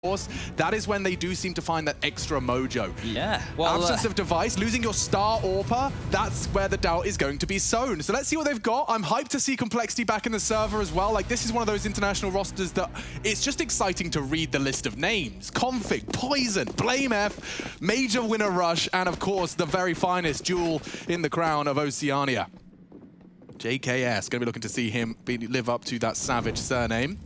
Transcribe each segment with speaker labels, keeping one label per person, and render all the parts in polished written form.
Speaker 1: course, that is when they do seem to find that extra mojo.
Speaker 2: Yeah. Well,
Speaker 1: absence of device, losing your star AWPer, that's where the doubt is going to be sown. So let's see what they've got. I'm hyped to see Complexity back in the server as well. Like, this is one of those international rosters that it's just exciting to read the list of names. Config, Poison, Blame F, Major Winner Rush, and of course, the very finest jewel in the crown of Oceania. JKS, gonna be looking to see him live up to that savage surname.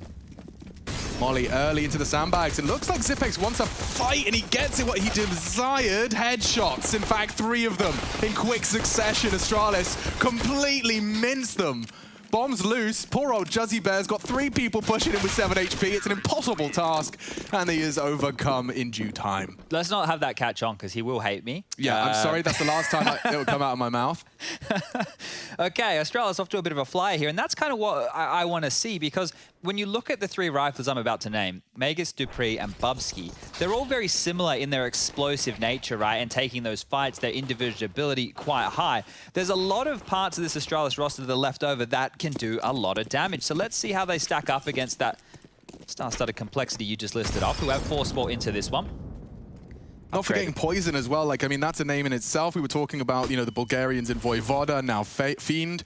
Speaker 1: Molly early into the sandbags. It looks like Zipex wants a fight, and he gets it what he desired. Headshots, in fact, 3 of them in quick succession. Astralis completely minced them. Bombs loose. Poor old Juzzy Bear's got 3 people pushing him with 7 HP. It's an impossible task, and he is overcome in due time.
Speaker 2: Let's not have that catch on, because he will hate me.
Speaker 1: Yeah, I'm sorry. That's the last time it would come out of my mouth.
Speaker 2: Okay, Astralis off to a bit of a flyer here, and that's kind of what I want to see, because when you look at the 3 rifles I'm about to name, Magus, Dupree, and Bubsky, they're all very similar in their explosive nature, right? And taking those fights, their individuality quite high. There's a lot of parts of this Astralis roster that are left over that can do a lot of damage. So let's see how they stack up against that star-studded Complexity you just listed off, who have forced more into this one.
Speaker 1: Not forgetting Poison as well. Like, I mean, that's a name in itself. We were talking about, you know, the Bulgarians in Voivoda, now Fiend.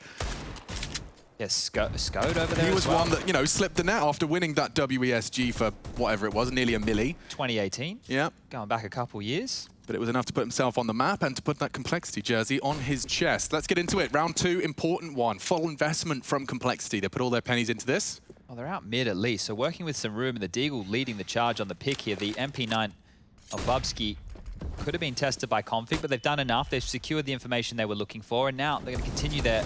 Speaker 2: Yes, Scode over there.
Speaker 1: He was
Speaker 2: as well.
Speaker 1: one that, you know, slipped the net after winning that WESG for whatever it was, nearly a milli.
Speaker 2: 2018.
Speaker 1: Yeah.
Speaker 2: Going back a couple years.
Speaker 1: But it was enough to put himself on the map and to put that Complexity jersey on his chest. Let's get into it. Round 2, important one. Full investment from Complexity. They put all their pennies into this.
Speaker 2: Well, they're out mid at least, so working with some room, and the Deagle leading the charge on the pick here. The MP9 of Bubsky could have been tested by Config, but they've done enough. They've secured the information they were looking for, and now they're going to continue their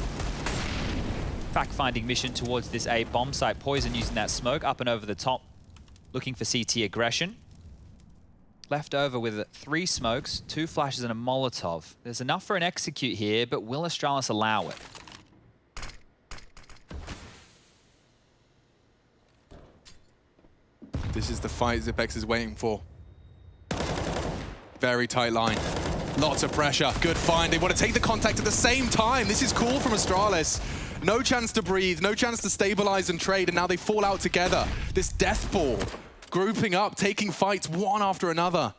Speaker 2: fact-finding mission towards this A bomb site. Poison using that smoke up and over the top, looking for CT aggression. Left over with 3 smokes, 2 flashes, and a Molotov. There's enough for an execute here, but will Astralis allow it?
Speaker 1: This is the fight Zipex is waiting for. Very tight line. Lots of pressure. Good find. They want to take the contact at the same time. This is cool from Astralis. No chance to breathe, no chance to stabilize and trade, and now they fall out together. This death ball, grouping up, taking fights one after another.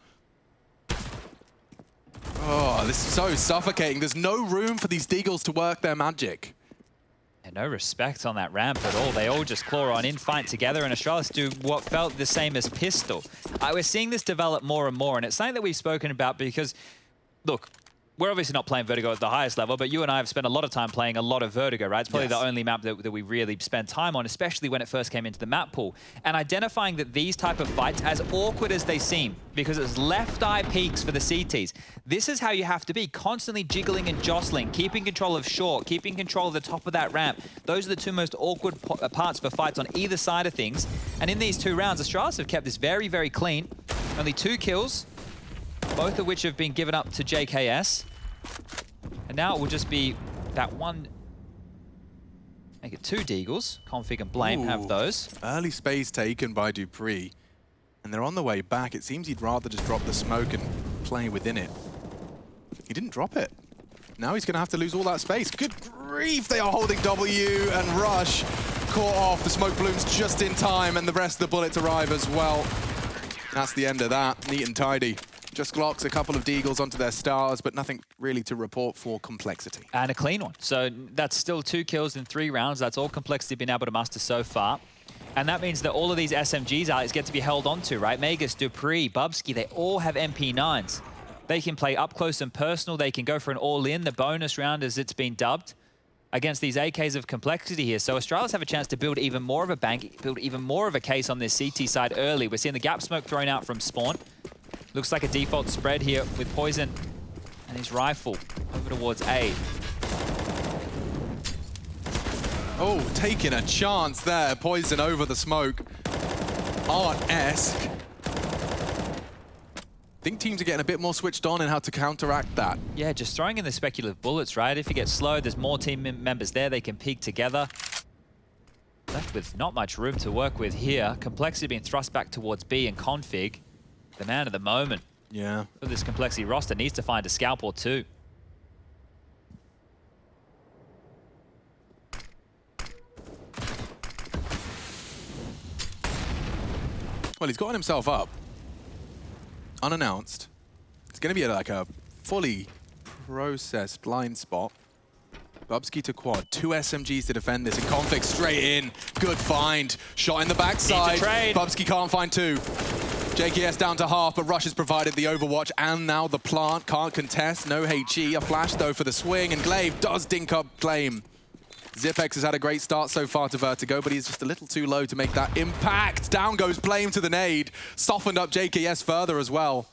Speaker 1: Oh, this is so suffocating. There's no room for these Deagles to work their magic.
Speaker 2: And no respect on that ramp at all. They all just claw on in, fight together, and Astralis do what felt the same as Pistol. We're seeing this develop more and more, and it's something that we've spoken about because, look, we're obviously not playing Vertigo at the highest level, but you and I have spent a lot of time playing a lot of Vertigo, right? It's probably the only map that we really spend time on, especially when it first came into the map pool. And identifying that these type of fights, as awkward as they seem, because it's left eye peaks for the CTs, this is how you have to be, constantly jiggling and jostling, keeping control of short, keeping control of the top of that ramp. Those are the 2 most awkward parts for fights on either side of things. And in these 2 rounds, Astralis have kept this very, very clean. Only 2 kills, both of which have been given up to JKS. And now it will just be that one, make it 2 Deagles. Config and Blame have those.
Speaker 1: Early space taken by Dupree. And they're on the way back. It seems he'd rather just drop the smoke and play within it. He didn't drop it. Now he's going to have to lose all that space. Good grief, they are holding W, and Rush caught off. The smoke blooms just in time, and the rest of the bullets arrive as well. That's the end of that. Neat and tidy. Just glocks a couple of Deagles onto their stars, but nothing really to report for Complexity.
Speaker 2: And a clean one. So that's still 2 kills in 3 rounds. That's all Complexity been able to muster so far. And that means that all of these SMGs, Alex, get to be held onto, right? Magus, Dupree, Bubsky, they all have MP9s. They can play up close and personal. They can go for an all-in, the bonus round as it's been dubbed, against these AKs of Complexity here. So Astralis have a chance to build even more of a bank, build even more of a case on this CT side early. We're seeing the gap smoke thrown out from spawn. Looks like a default spread here with Poison and his rifle over towards A.
Speaker 1: Oh, taking a chance there. Poison over the smoke. Art-esque. I think teams are getting a bit more switched on in how to counteract that.
Speaker 2: Yeah, just throwing in the speculative bullets, right? If you get slowed, there's more team members there. They can peek together. Left with not much room to work with here. Complexity being thrust back towards B, and Config, the man of the moment.
Speaker 1: Yeah.
Speaker 2: For this Complexity roster, needs to find a scalp or 2.
Speaker 1: Well, he's gotten himself up. Unannounced. It's going to be like a fully processed blind spot. Bubsky to quad. 2 SMGs to defend this, and Config straight in. Good find. Shot in the backside. Bubsky can't find 2. JKS down to half, but Rush has provided the overwatch, and now the plant can't contest. No HE. A flash, though, for the swing, and Glaive does dink up Claim. Zipex has had a great start so far to Vertigo, but he's just a little too low to make that impact. Down goes Blame to the nade. Softened up JKS further as well.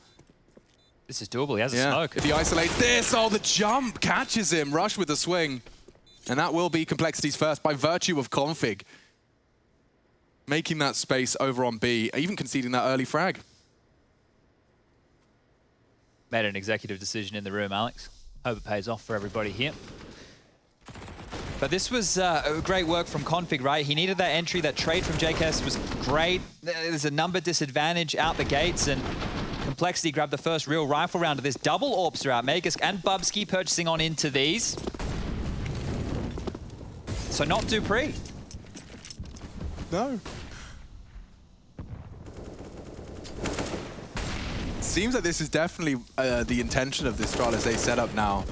Speaker 2: This is doable. He has a smoke.
Speaker 1: If he isolates this, oh, the jump catches him. Rush with the swing. And that will be Complexity's first by virtue of Config. Making that space over on B, even conceding that early frag.
Speaker 2: Made an executive decision in the room, Alex. Hope it pays off for everybody here. But this was great work from Config, right? He needed that entry. That trade from JKS was great. There's a number disadvantage out the gates, and Complexity grabbed the first real rifle round of this. Double AWPs throughout. Magisk and Bubsky purchasing on into these. So not Dupree.
Speaker 1: No. Seems like this is definitely the intention of this Astralis A setup now.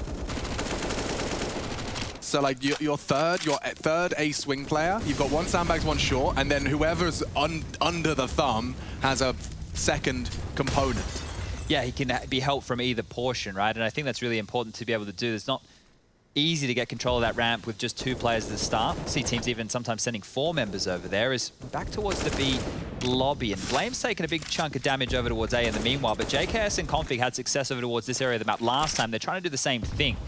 Speaker 1: So like your third A swing player, you've got 1 sandbags, 1 short, and then whoever's under the thumb has a second component.
Speaker 2: Yeah, he can be helped from either portion, right? And I think that's really important to be able to do. It's not easy to get control of that ramp with just 2 players at the start. See teams even sometimes sending 4 members over there. Is back towards the B lobby, and Flame's taken a big chunk of damage over towards A in the meanwhile, but JKS and Config had success over towards this area of the map last time. They're trying to do the same thing.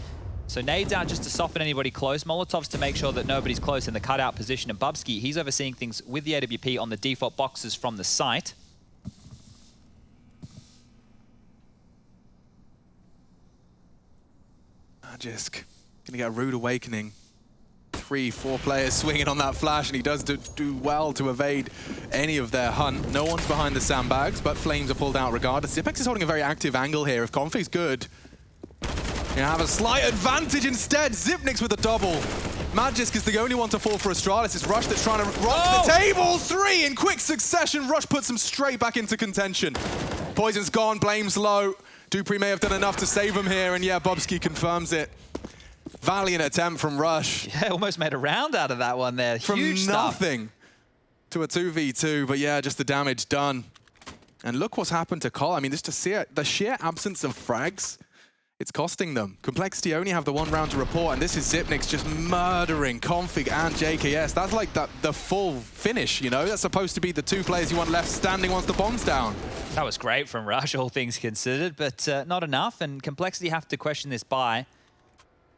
Speaker 2: So nades out just to soften anybody close. Molotovs to make sure that nobody's close in the cutout position. And Bubsky, he's overseeing things with the AWP on the default boxes from the site.
Speaker 1: Magisk gonna get a rude awakening. 3, 4 players swinging on that flash, and he does do well to evade any of their hunt. No one's behind the sandbags, but Flames are pulled out regardless. Zipex is holding a very active angle here. If Config's good, you have a slight advantage instead. Zipnix with a double. Magisk is the only one to fall for Astralis. It's Rush that's trying to rock the table. 3 in quick succession. Rush puts him straight back into contention. Poison's gone, Blame's low. Dupree may have done enough to save him here, and yeah, Bubsky confirms it. Valiant attempt from Rush.
Speaker 2: Yeah, almost made a round out of that one there.
Speaker 1: From
Speaker 2: Huge
Speaker 1: nothing to a 2v2, but yeah, just the damage done. And look what's happened to Col. I mean, just to see it, the sheer absence of frags, it's costing them. Complexity only have the 1 round to report, and this is Zipnix just murdering Config and JKS. That's like the full finish, you know? That's supposed to be the 2 players you want left standing once the bomb's down.
Speaker 2: That was great from Rush, all things considered, but not enough, and Complexity have to question this buy.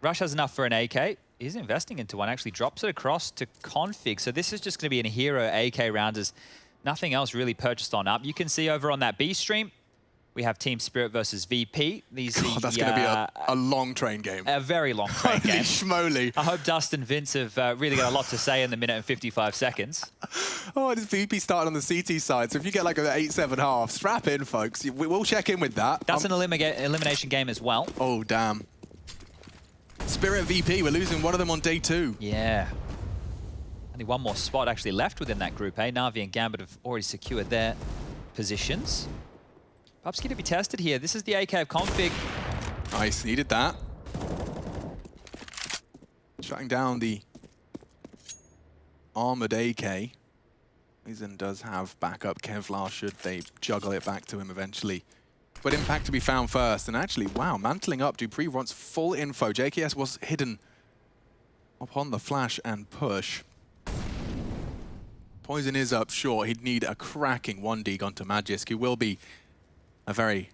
Speaker 2: Rush has enough for an AK. He's investing into one, actually drops it across to Config. So this is just going to be a hero AK round, as nothing else really purchased on up. You can see over on that B stream, we have Team Spirit versus VP. That's
Speaker 1: going to be a long train game.
Speaker 2: A very long train game.
Speaker 1: Schmoly.
Speaker 2: I hope Dust and Vince have really got a lot to say in the minute and 55 seconds.
Speaker 1: Oh, and it's VP started on the CT side, so if you get like an 8-7 half, strap in, folks. We'll check in with that.
Speaker 2: That's an elimination game as well.
Speaker 1: Oh, damn. Spirit VP, we're losing one of them on day 2.
Speaker 2: Yeah. Only 1 more spot actually left within that group, eh? Na'Vi and Gambit have already secured their positions. Bubsky to be tested here. This is the AK of Config.
Speaker 1: Nice, needed that. Shutting down the armored AK. Poison does have backup Kevlar should they juggle it back to him eventually. But impact to be found first. And actually, wow, mantling up. Dupree wants full info. JKS was hidden upon the flash and push. Poison is up short. He'd need a cracking 1D onto Magisk, who will be a very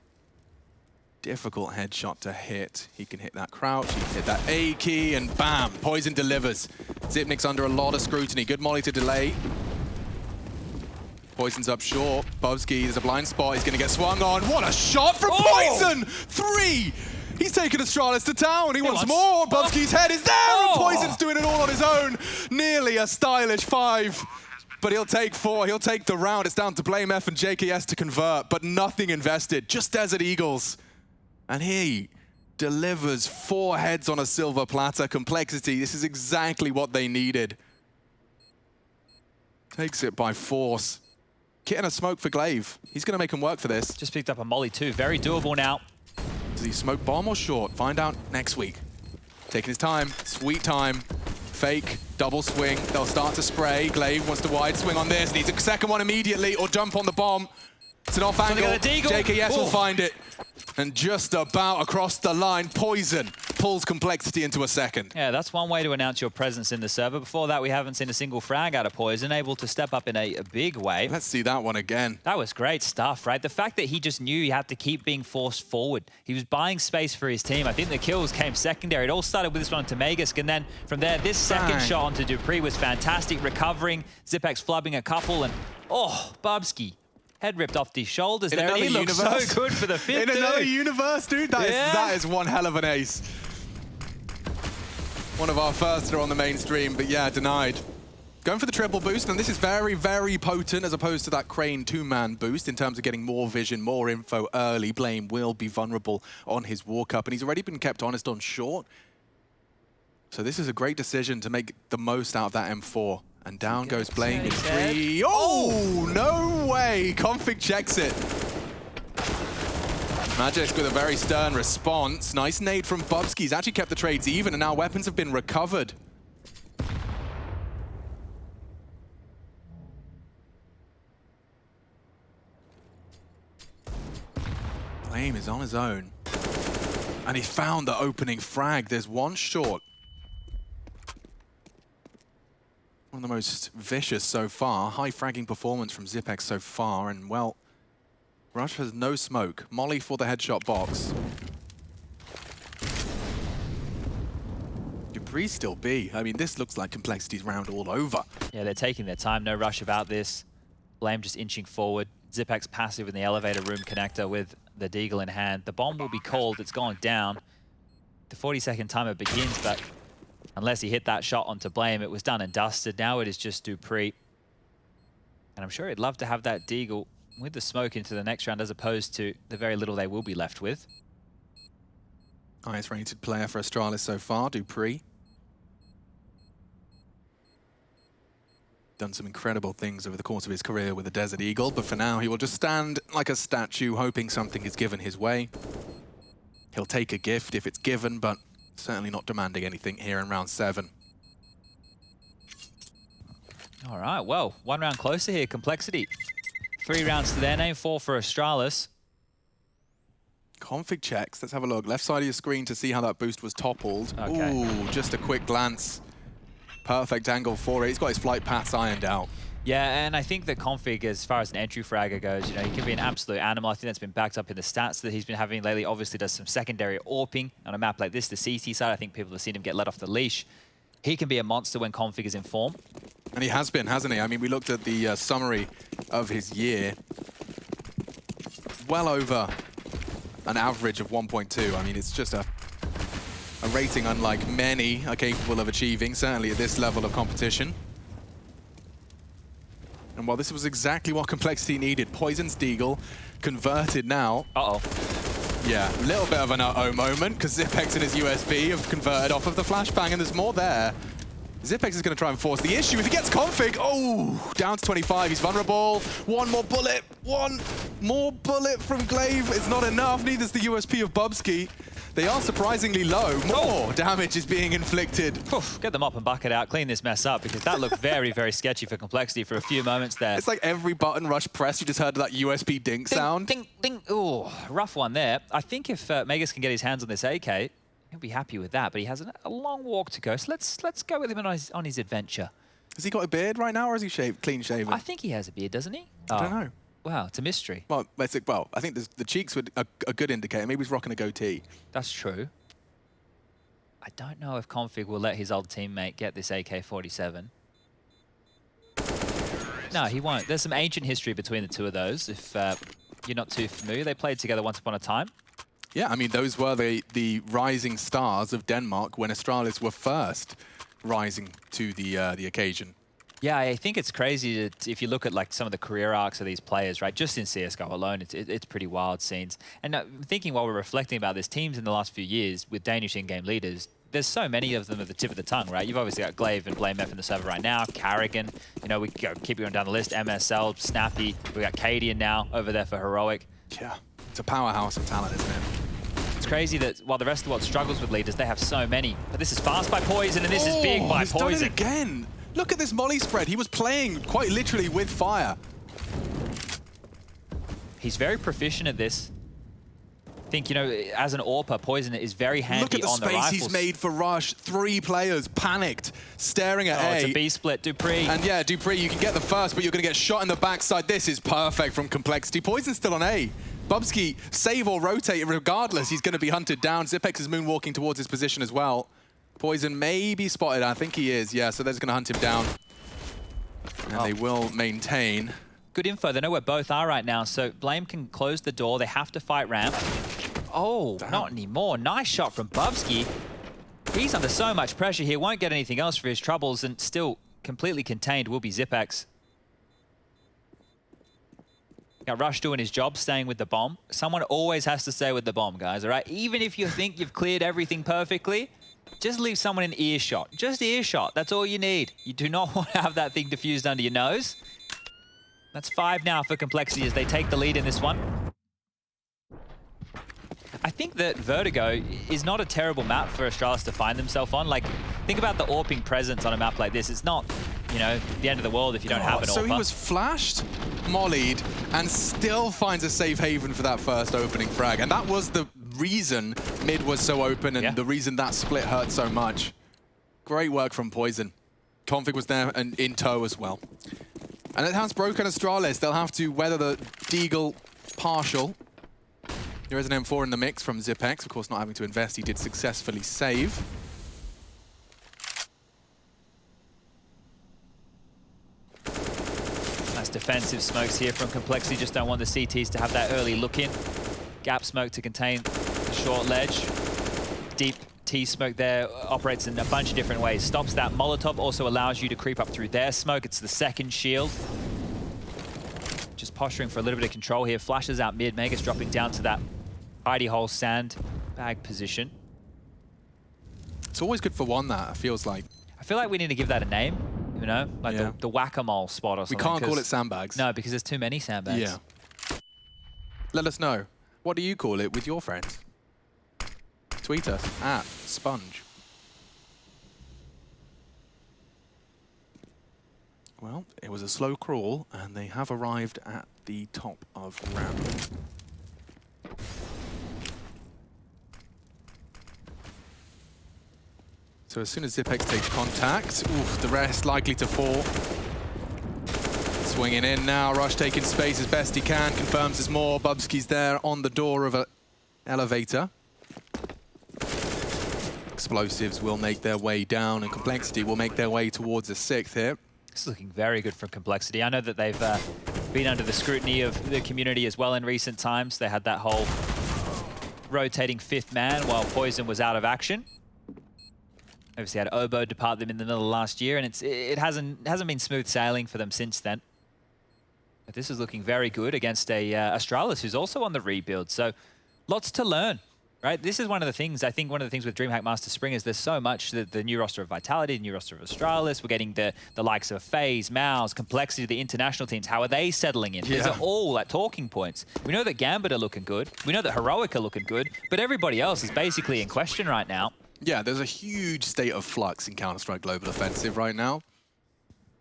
Speaker 1: difficult headshot to hit. He can hit that crouch, he can hit that A key, and bam! Poison delivers. Zipnix under a lot of scrutiny. Good molly to delay. Poison's up short. Bubsky, there's a blind spot. He's going to get swung on. What a shot from Poison! 3! He's taken Astralis to town. He wants more. Bubsky's head is there, and Poison's doing it all on his own. Nearly a stylish 5. But he'll take 4. He'll take the round. It's down to Blame F and JKS to convert, but nothing invested. Just Desert Eagles. And he delivers 4 heads on a silver platter. Complexity. This is exactly what they needed. Takes it by force. Kit and a smoke for Glaive. He's going to make him work for this.
Speaker 2: Just picked up a molly too. Very doable now.
Speaker 1: Does he smoke bomb or short? Find out next week. Taking his time. Sweet time. Fake. Double swing. They'll start to spray. Glaive wants to wide swing on this. Needs a second one immediately or jump on the bomb. It's an off angle. JKS will find it. And just about across the line, Poison pulls Complexity into a second.
Speaker 2: Yeah, that's one way to announce your presence in the server. Before that, we haven't seen a single frag out of Poison, able to step up in a big way.
Speaker 1: Let's see that one again.
Speaker 2: That was great stuff, right? The fact that he just knew he had to keep being forced forward. He was buying space for his team. I think the kills came secondary. It all started with this one onto Magisk, and then from there, this second shot onto dupreeh was fantastic, recovering. Zipex flubbing a couple, and oh, Bubsky. Head ripped off the shoulders there, and he looks so good for the fifth,
Speaker 1: In another universe, dude, that is one hell of an ace. One of our first are on the mainstream, but yeah, denied. Going for the triple boost, and this is very, very potent as opposed to that Crane two-man boost in terms of getting more vision, more info early. Blame will be vulnerable on his walk-up, and he's already been kept honest on short. So this is a great decision to make the most out of that M4. And down goes Blame in 3. Oh, no way! Config checks it. Magisk with a very stern response. Nice nade from Bubsky. He's actually kept the trades even, and now weapons have been recovered. Blame is on his own. And he found the opening frag. There's one short. One of the most vicious so far. High fragging performance from Zipex so far. And, well, Rush has no smoke. Molly for the headshot box. dupreeh still B. I mean, this looks like Complexity's round all over.
Speaker 2: Yeah, they're taking their time. No rush about this. Blame just inching forward. Zipex passive in the elevator room connector with the Deagle in hand. The bomb will be called. It's going down. The 40-second timer begins, but unless he hit that shot onto Blame, it was done and dusted. Now it is just dupreeh. And I'm sure he'd love to have that Deagle with the smoke into the next round as opposed to the very little they will be left with.
Speaker 1: Highest rated player for Astralis so far, dupreeh. Done some incredible things over the course of his career with the Desert Eagle, but for now he will just stand like a statue hoping something is given his way. He'll take a gift if it's given, but certainly not demanding anything here in round 7.
Speaker 2: All right, well, one round closer here, Complexity. 3 rounds to their name, 4 for Astralis.
Speaker 1: Config checks, let's have a look. Left side of your screen to see how that boost was toppled.
Speaker 2: Okay.
Speaker 1: Ooh, just a quick glance. Perfect angle for it. He's got his flight paths ironed out.
Speaker 2: Yeah, and I think that Config, as far as an entry fragger goes, you know, he can be an absolute animal. I think that's been backed up in the stats that he's been having lately. Obviously does some secondary AWPing on a map like this, the CT side. I think people have seen him get let off the leash. He can be a monster when Config is in form.
Speaker 1: And he has been, hasn't he? I mean, we looked at the summary of his year. Well over an average of 1.2. I mean, it's just a rating unlike many are capable of achieving, certainly at this level of competition. And while this was exactly what Complexity needed, Poison's Deagle converted now.
Speaker 2: Uh-oh.
Speaker 1: Yeah, a little bit of an uh-oh moment, because Zipex and his USB have converted off of the flashbang, and there's more there. Zipex is going to try and force the issue. If he gets Config, oh, down to 25, he's vulnerable. One more bullet from Glaive. It's not enough, neither's the USP of Bubsky. They are surprisingly low. More damage is being inflicted.
Speaker 2: Oof, get them up and bucket out, clean this mess up, because that looked very, very sketchy for Complexity for a few moments there.
Speaker 1: It's like every button Rush press, you just heard that USB ding sound.
Speaker 2: Ding, ding. Oh, rough one there. I think if Magisk can get his hands on this AK, he'll be happy with that, but he has a long walk to go. So let's go with him on his adventure.
Speaker 1: Has he got a beard right now, or is he clean shaven?
Speaker 2: I think he has a beard, doesn't he?
Speaker 1: I don't know.
Speaker 2: Wow, it's a mystery.
Speaker 1: Well, I think the cheeks were a good indicator. Maybe he's rocking a goatee.
Speaker 2: That's true. I don't know if Config will let his old teammate get this AK-47. No, he won't. There's some ancient history between the two of those. If you're not too familiar, they played together once upon a time.
Speaker 1: Yeah, I mean, those were the rising stars of Denmark when Astralis were first rising to the occasion.
Speaker 2: Yeah, I think it's crazy if you look at like some of the career arcs of these players, right? Just in CSGO alone, it's pretty wild scenes. And thinking while we're reflecting about this, teams in the last few years with Danish in-game leaders there's so many of them at the tip of the tongue, right? You've obviously got Glaive and BlameF in the server right now, Carrigan, you know, we go, keep going down the list, MSL, Snappy, we got Cadian now over there for Heroic.
Speaker 1: Yeah, it's a powerhouse of talent, isn't it?
Speaker 2: It's crazy that while the rest of the world struggles with leaders, they have so many. But this is fast by Poison, and this is big by
Speaker 1: he's
Speaker 2: Poison.
Speaker 1: Done it again. Look at this molly spread. He was playing quite literally with fire.
Speaker 2: He's very proficient at this. I think, you know, as an AWPer, Poison is very handy on the rifles.
Speaker 1: Look at the space he's made for Rush. 3 players panicked, staring at A.
Speaker 2: It's a B split, Dupree.
Speaker 1: And yeah, Dupree, you can get the first, but you're going to get shot in the backside. This is perfect from Complexity. Poison's still on A. Bubsky, save or rotate, regardless, he's going to be hunted down. Zipex is moonwalking towards his position as well. Poison may be spotted. I think he is, yeah, so they're just going to hunt him down. And they will maintain.
Speaker 2: Good info. They know where both are right now, so Blame can close the door. They have to fight ramp. Oh, damn. Not anymore. Nice shot from Bubsky. He's under so much pressure here. Won't get anything else for his troubles, and still completely contained will be Zipex. Got Rush doing his job, staying with the bomb. Someone always has to stay with the bomb, guys, all right? Even if you think you've cleared everything perfectly, just leave someone in earshot. Just earshot. That's all you need. You do not want to have that thing diffused under your nose. That's 5 now for Complexity as they take the lead in this one. I think that Vertigo is not a terrible map for Astralis to find themselves on. Like, think about the AWPing presence on a map like this. It's not, you know, the end of the world if you don't have an AWPer.
Speaker 1: So he was flashed, mollied, and still finds a safe haven for that first opening frag. And that was the reason mid was so open and the reason that split hurt so much. Great work from Poison. Config was there and in tow as well. And it has broken Astralis. They'll have to weather the Deagle partial. There is an M4 in the mix from Zipex. Of course, not having to invest, he did successfully save.
Speaker 2: Nice defensive smokes here from Complexity. Just don't want the CTs to have that early look in. Gap smoke to contain the short ledge. Deep T smoke there operates in a bunch of different ways. Stops that. Molotov also allows you to creep up through their smoke. It's the second shield. Just posturing for a little bit of control here. Flashes out mid. Megas dropping down to that hidey hole sand bag position.
Speaker 1: It's always good for one that, it feels like.
Speaker 2: I feel like we need to give that a name, you know? Like the whack-a-mole spot or something.
Speaker 1: We can't call it sandbags.
Speaker 2: No, because there's too many sandbags.
Speaker 1: Yeah. Let us know. What do you call it with your friends? Tweet us at Sponge. Well, it was a slow crawl, and they have arrived at the top of ramp. So as soon as Zipex takes contact, the rest likely to fall. Swinging in now, Rush taking space as best he can, confirms there's more. Bubsky's there on the door of an elevator. Explosives will make their way down, and Complexity will make their way towards a 6th here.
Speaker 2: This is looking very good from Complexity. I know that they've been under the scrutiny of the community as well in recent times. They had that whole rotating 5th man while Poison was out of action. Obviously had Oboe depart them in the middle of last year, and it hasn't been smooth sailing for them since then. But this is looking very good against a Astralis who's also on the rebuild. So lots to learn, right? This is one of the things, I think one of the things with DreamHack Masters Spring is there's so much, the new roster of Vitality, the new roster of Astralis, we're getting the likes of FaZe, Mouse, Complexity, the international teams. How are they settling in? These are all like talking points. We know that Gambit are looking good. We know that Heroic are looking good, but everybody else is basically in question right now.
Speaker 1: Yeah, there's a huge state of flux in Counter-Strike Global Offensive right now.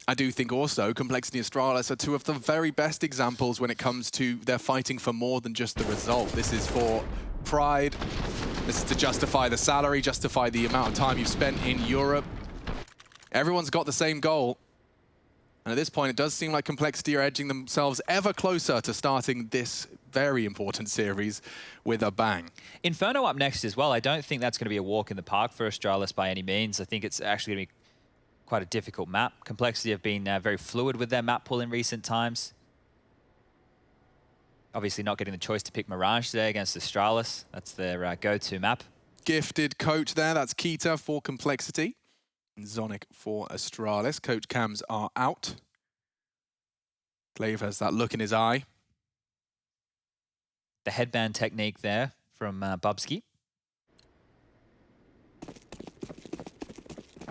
Speaker 1: I do think also Complexity and Astralis are 2 of the very best examples when it comes to they're fighting for more than just the result. This is for pride. This is to justify the salary, justify the amount of time you've spent in Europe. Everyone's got the same goal. And at this point, it does seem like Complexity are edging themselves ever closer to starting this very important series with a bang.
Speaker 2: Inferno up next as well. I don't think that's going to be a walk in the park for Astralis by any means. I think it's actually going to be quite a difficult map. Complexity have been very fluid with their map pool in recent times. Obviously not getting the choice to pick Mirage today against Astralis. That's their go-to map.
Speaker 1: Gifted coach there. That's Keita for Complexity. And Zonic for Astralis. Coach cams are out. Glaive has that look in his eye.
Speaker 2: The headband technique there from Bubsky.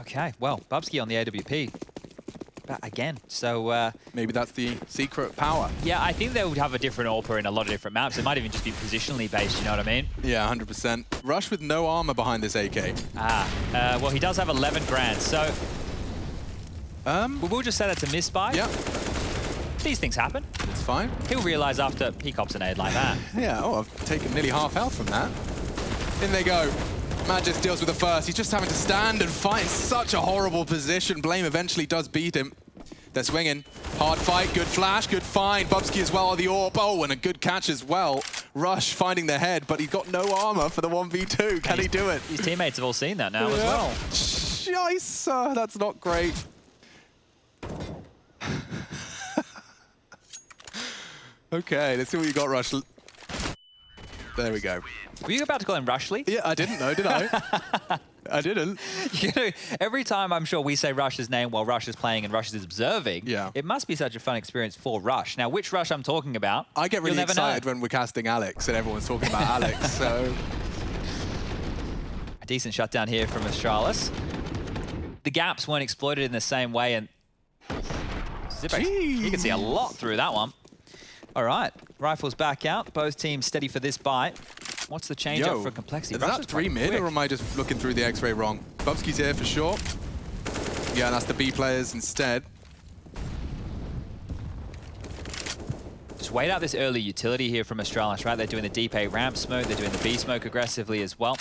Speaker 2: Okay, well, Bubsky on the AWP. But again, so...
Speaker 1: maybe that's the secret power.
Speaker 2: yeah, I think they would have a different AWP in a lot of different maps. It might even just be positionally based, you know what I mean?
Speaker 1: Yeah, 100%. Rush with no armor behind this AK.
Speaker 2: Well, he does have 11 grand, so... we'll just say that's a misbuy.
Speaker 1: Yeah.
Speaker 2: These things happen.
Speaker 1: It's fine.
Speaker 2: He'll realize after he cops an aid like that.
Speaker 1: Yeah, oh, I've taken nearly half health from that. In they go. Magis deals with the first. He's just having to stand and fight in such a horrible position. Blame eventually does beat him. They're swinging. Hard fight, good flash, good find. Bubsky as well on the AWP. Oh, and a good catch as well. Rush finding the head, but he's got no armor for the 1v2. Can he do it?
Speaker 2: His teammates have all seen that now as well.
Speaker 1: Scheisse, that's not great. Okay, let's see what you got, Rush. There we go.
Speaker 2: Were you about to call him Rushley?
Speaker 1: Yeah, I didn't know, did I? I didn't.
Speaker 2: You know, every time I'm sure we say Rush's name while Rush is playing and Rush is observing,
Speaker 1: yeah,
Speaker 2: it must be such a fun experience for Rush. Now, which Rush I'm talking about,
Speaker 1: I get really excited when we're casting Alex and everyone's talking about Alex, so...
Speaker 2: A decent shutdown here from Astralis. The gaps weren't exploited in the same way, and Zipex, you can see a lot through that one. All right, rifles back out. Both teams steady for this bite. What's the change up for complexity?
Speaker 1: Is that 3 mid, or am I just looking through the X-ray wrong? Bubsky's here for sure. Yeah, that's the B players instead.
Speaker 2: Just wait out this early utility here from Astralis, right? They're doing the deep A ramp smoke. They're doing the B smoke aggressively as well.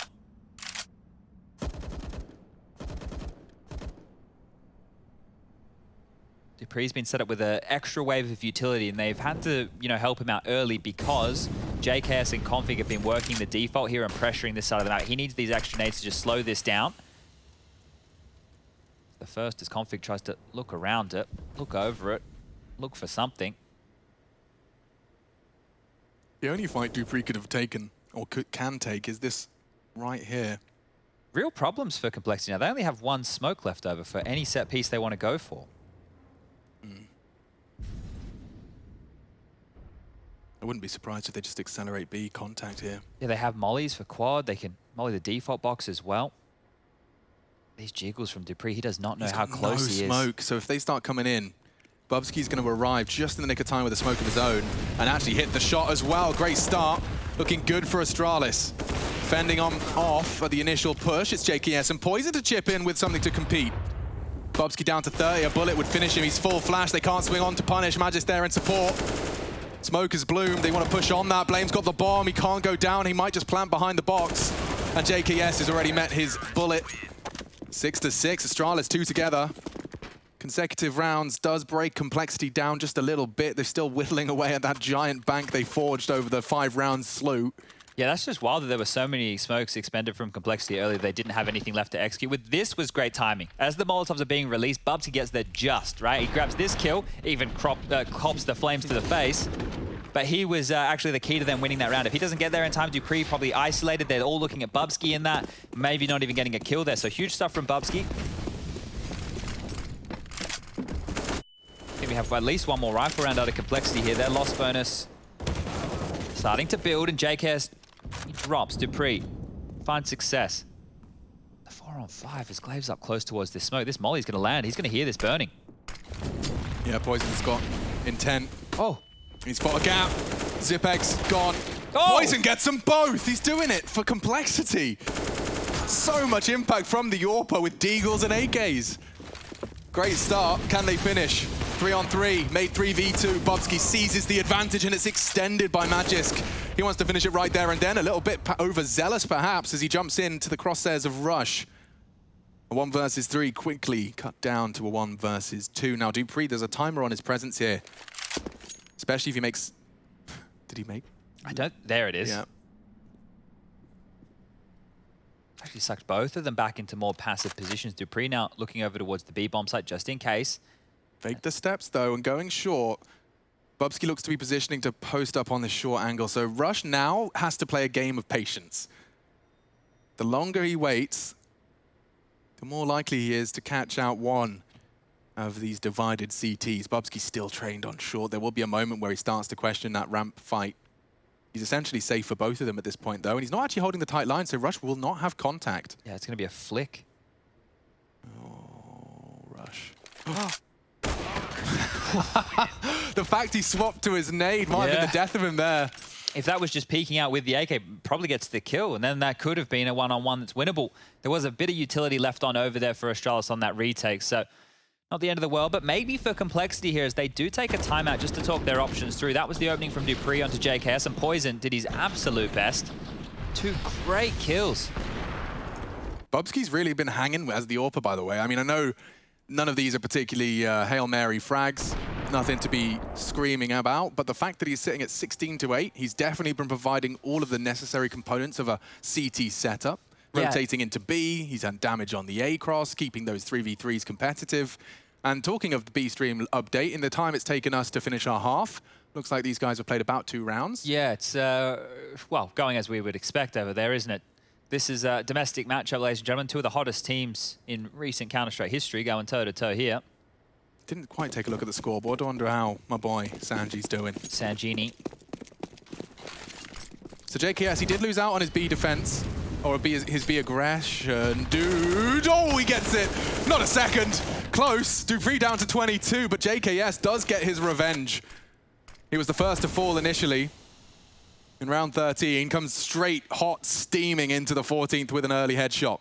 Speaker 2: Dupree's been set up with an extra wave of utility, and they've had to, you know, help him out early because JKS and Config have been working the default here and pressuring this side of the map. He needs these extra nades to just slow this down. The first as Config tries to look around it, look over it, look for something.
Speaker 1: The only fight Dupree could have taken, or can take, is this right here.
Speaker 2: Real problems for Complexity now. They only have one smoke left over for any set piece they want to go for.
Speaker 1: I wouldn't be surprised if they just accelerate B contact here.
Speaker 2: Yeah, they have mollies for quad. They can molly the default box as well. These jiggles from Dupree, he does not know how close he is.
Speaker 1: No smoke, so if they start coming in, Bubsky's going to arrive just in the nick of time with a smoke of his own and actually hit the shot as well. Great start. Looking good for Astralis. Fending on off at the initial push. It's JKS and Poison to chip in with something to compete. Bubsky down to 30. A bullet would finish him. He's full flash. They can't swing on to punish. Magis there in support. Smoke has bloomed. They want to push on that. Blame's got the bomb. He can't go down. He might just plant behind the box. And JKS has already met his bullet. 6-6. Astralis 2 together. Consecutive rounds does break Complexity down just a little bit. They're still whittling away at that giant bank they forged over the 5-round slew.
Speaker 2: Yeah, that's just wild that there were so many smokes expended from Complexity earlier. They didn't have anything left to execute. With this was great timing. As the Molotovs are being released, Bubsky gets there just, right? He grabs this kill, even cops the flames to the face. But he was actually the key to them winning that round. If he doesn't get there in time, Dupree probably isolated. They're all looking at Bubsky in that. Maybe not even getting a kill there. So huge stuff from Bubsky. I think we have at least one more rifle round out of Complexity here. Their loss bonus starting to build, and JKS, he drops. Dupree finds success. The 4-on-5 as Glave's up close towards this smoke. This molly's going to land. He's going to hear this burning.
Speaker 1: Yeah, Poison's got intent.
Speaker 2: Oh.
Speaker 1: He's spot a gap. Zipex gone.
Speaker 2: Oh!
Speaker 1: Poison gets them both. He's doing it for Complexity. So much impact from the Yorpa with Deagles and AKs. Great start. Can they finish? 3-on-3, made 3v2. Bubsky seizes the advantage and it's extended by Magisk. He wants to finish it right there and then. A little bit overzealous perhaps as he jumps into the crosshairs of Rush. A 1 versus 3 quickly cut down to a 1 versus 2. Now Dupree, there's a timer on his presence here. Especially if he makes... Did he make?
Speaker 2: I don't... There it is.
Speaker 1: Yeah.
Speaker 2: Actually sucked both of them back into more passive positions. Dupree now looking over towards the B-bomb site just in case.
Speaker 1: Fake the steps though and going short. Bubsky looks to be positioning to post up on this short angle. So Rush now has to play a game of patience. The longer he waits, the more likely he is to catch out one of these divided CTs. Bubsky's still trained on short. There will be a moment where he starts to question that ramp fight. He's essentially safe for both of them at this point, though, and he's not actually holding the tight line, so Rush will not have contact.
Speaker 2: Yeah, it's going to be a flick.
Speaker 1: Oh, rush. The fact he swapped to his nade might have been the death of him there.
Speaker 2: If that was just peeking out with the AK, probably gets the kill, and then that could have been a one-on-one that's winnable. There was a bit of utility left on over there for Astralis on that retake, so not the end of the world, but maybe for Complexity here as they do take a timeout just to talk their options through. That was the opening from dupreeh onto JKS, and Poison did his absolute best. 2 great kills.
Speaker 1: Bubsky's really been hanging as the AWPer, by the way. I mean, I know none of these are particularly Hail Mary frags, nothing to be screaming about, but the fact that he's sitting at 16-8, he's definitely been providing all of the necessary components of a CT setup. Rotating into B, he's had damage on the A cross, keeping those 3v3s competitive. And talking of the B stream update, in the time it's taken us to finish our half, looks like these guys have played about 2 rounds.
Speaker 2: Yeah, it's, well, going as we would expect over there, isn't it? This is a domestic matchup, ladies and gentlemen. 2 of the hottest teams in recent Counter-Strike history going toe-to-toe here.
Speaker 1: Didn't quite take a look at the scoreboard. I wonder how my boy Sanji's doing.
Speaker 2: Sanjini.
Speaker 1: So JKS, he did lose out on his B defense. Or his B aggression. Dude, oh, he gets it. Not a second. Close. dupreeh down to 22, but JKS does get his revenge. He was the first to fall initially. In round 13, comes straight hot steaming into the 14th with an early headshot.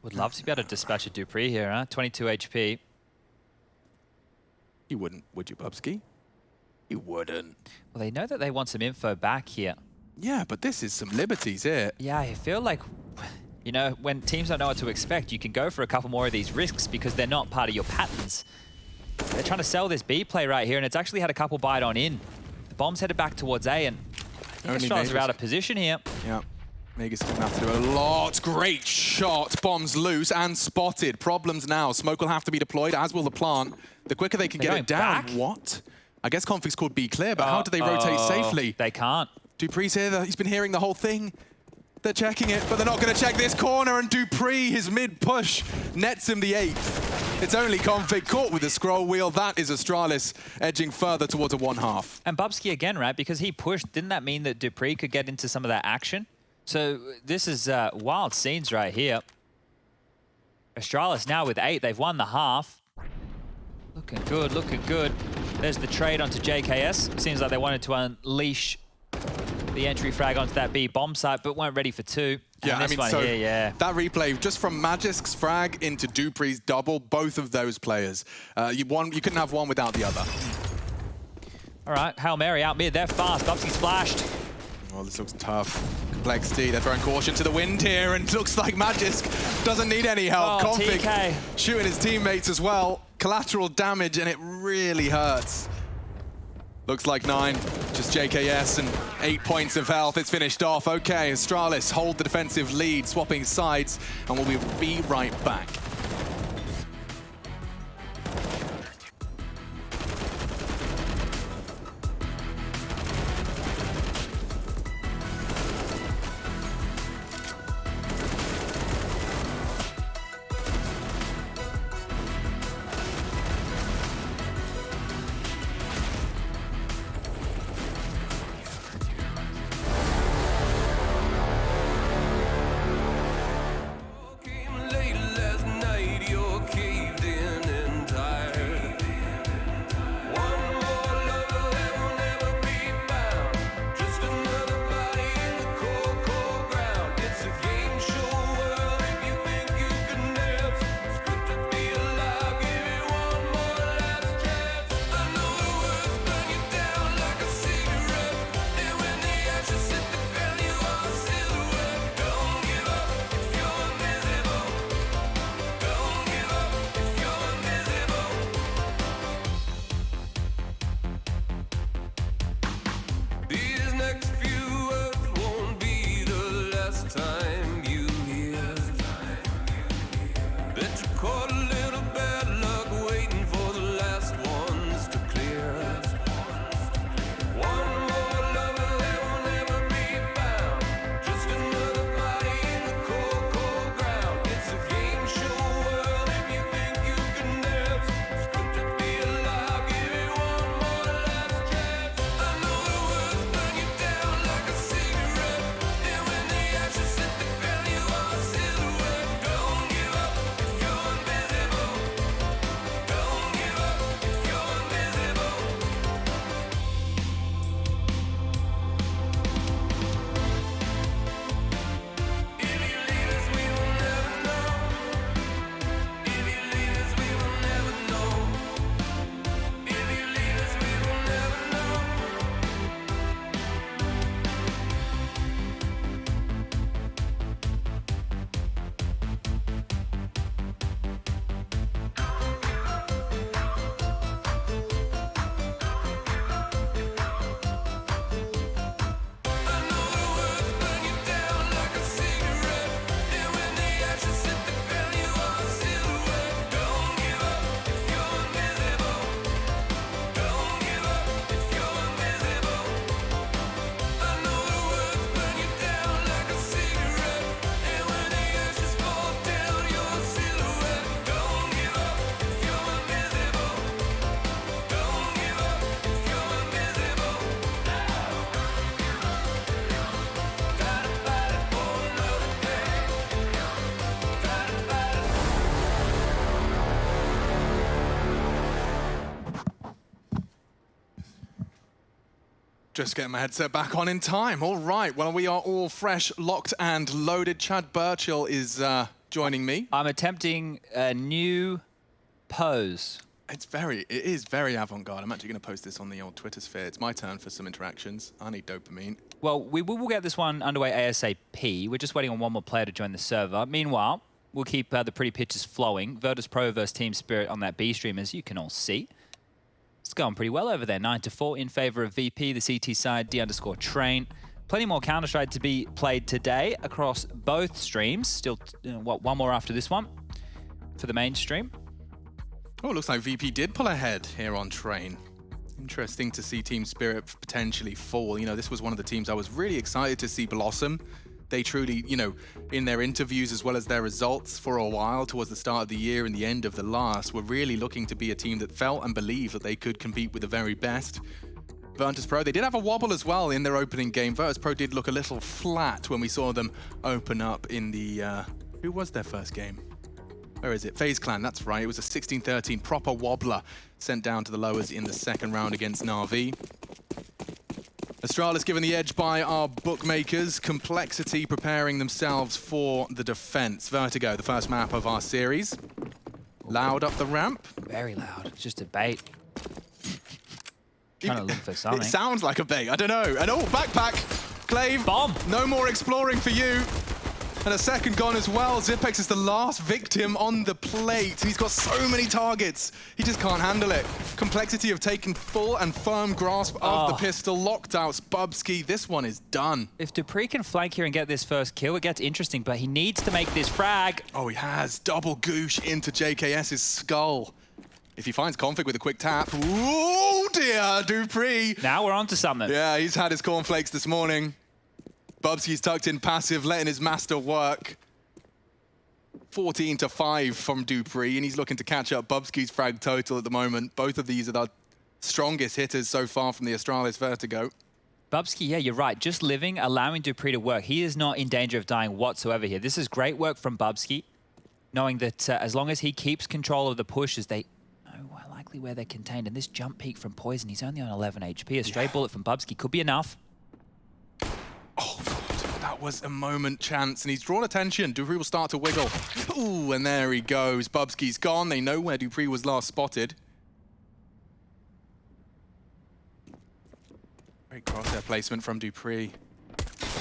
Speaker 2: Would love to be able to dispatch a dupreeh here, huh? 22 HP.
Speaker 1: You wouldn't, would you, Bubsky? You wouldn't.
Speaker 2: Well, they know that they want some info back here.
Speaker 1: Yeah, but this is some liberties here.
Speaker 2: Yeah, I feel like, you know, when teams don't know what to expect, you can go for a couple more of these risks because they're not part of your patterns. They're trying to sell this B play right here, and it's actually had a couple bite on in. The bomb's headed back towards A, and Astralis are out of position here.
Speaker 1: Yeah, Megas is going to have to do a lot. Great shot. Bombs loose and spotted. Problems now. Smoke will have to be deployed, as will the plant. The quicker they can get it down.
Speaker 2: Back?
Speaker 1: What? I guess config's called B clear, but how do they rotate safely?
Speaker 2: They can't.
Speaker 1: dupreeh's here. He's been hearing the whole thing. They're checking it, but they're not going to check this corner, and dupreeh, his mid-push, nets him the 8th. It's only config caught with the scroll wheel. That is Astralis edging further towards a 1/2.
Speaker 2: And Bubsky again, right? Because he pushed, didn't that mean that dupreeh could get into some of that action? So this is wild scenes right here. Astralis now with 8. They've won the half. Looking good, looking good. There's the trade onto JKS. Seems like they wanted to unleash the entry frag onto that B bomb site, but weren't ready for 2.
Speaker 1: Yeah,
Speaker 2: and this one here,
Speaker 1: that replay, just from Magic's frag into dupreeh's double, both of those players. You couldn't have one without the other.
Speaker 2: All right, Hail Mary out mid. They're fast. Bubsky's flashed.
Speaker 1: Oh, this looks tough. Complexity, they're throwing caution to the wind here, and looks like Magic doesn't need any help.
Speaker 2: Oh,
Speaker 1: Config
Speaker 2: TK.
Speaker 1: shooting his teammates as well. Collateral damage, and it really hurts. Looks like 9, just JKS and 8 points of health. It's finished off. Okay, Astralis hold the defensive lead, swapping sides, and we'll be right back. Just getting my headset back on in time. All right, well, we are all fresh, locked and loaded. Chad Burchill is joining me.
Speaker 2: I'm attempting a new pose.
Speaker 1: It is very avant-garde. I'm actually going to post this on the old Twitter sphere. It's my turn for some interactions. I need dopamine.
Speaker 2: Well, we will get this one underway ASAP. We're just waiting on one more player to join the server. Meanwhile, we'll keep the pretty pictures flowing. Virtus Pro versus Team Spirit on that B stream, as you can all see. It's going pretty well over there. 9-4 in favor of VP, the CT side, D_train. Plenty more Counter-Strike to be played today across both streams. Still, one more after this one for the main stream.
Speaker 1: Oh, it looks like VP did pull ahead here on Train. Interesting to see Team Spirit potentially fall. You know, this was one of the teams I was really excited to see blossom. They truly, you know, in their interviews as well as their results for a while towards the start of the year and the end of the last, were really looking to be a team that felt and believed that they could compete with the very best. Virtus Pro, they did have a wobble as well in their opening game. Virtus Pro did look a little flat when we saw them open up in the, who was their first game? Where is it? FaZe Clan, that's right. It was a 16-13 proper wobbler sent down to the lowers in the second round against Na'Vi. Astralis given the edge by our bookmakers. Complexity preparing themselves for the defense. Vertigo, the first map of our series. Loud up the ramp.
Speaker 2: Very loud. It's just a bait. Trying to look for something.
Speaker 1: It sounds like a bait. I don't know. And oh, backpack. Glaive.
Speaker 2: Bomb.
Speaker 1: No more exploring for you. And a second gone as well. Zipex is the last victim on the plate. He's got so many targets. He just can't handle it. Complexity of taking full and firm grasp of the pistol. Locked out Bubsky. This one is done.
Speaker 2: If Dupree can flank here and get this first kill, it gets interesting, but he needs to make this frag.
Speaker 1: Oh, he has. Double goosh into JKS's skull. If he finds Config with a quick tap. Oh dear, Dupree.
Speaker 2: Now we're on to something.
Speaker 1: Yeah, he's had his cornflakes this morning. Bubsky's tucked in passive, letting his master work. 14-5 from Dupree, and he's looking to catch up Bubsky's frag total at the moment. Both of these are the strongest hitters so far from the Astralis Vertigo.
Speaker 2: Bubsky, yeah, you're right. Just living, allowing Dupree to work. He is not in danger of dying whatsoever here. This is great work from Bubsky, knowing that as long as he keeps control of the pushes, they know likely where they're contained. And this jump peak from Poison, he's only on 11 HP. A stray bullet from Bubsky could be enough.
Speaker 1: Oh, that was a moment chance, and he's drawn attention. Dupree will start to wiggle. Ooh, and there he goes. Bubsky's gone. They know where Dupree was last spotted. Great crosshair placement from Dupree.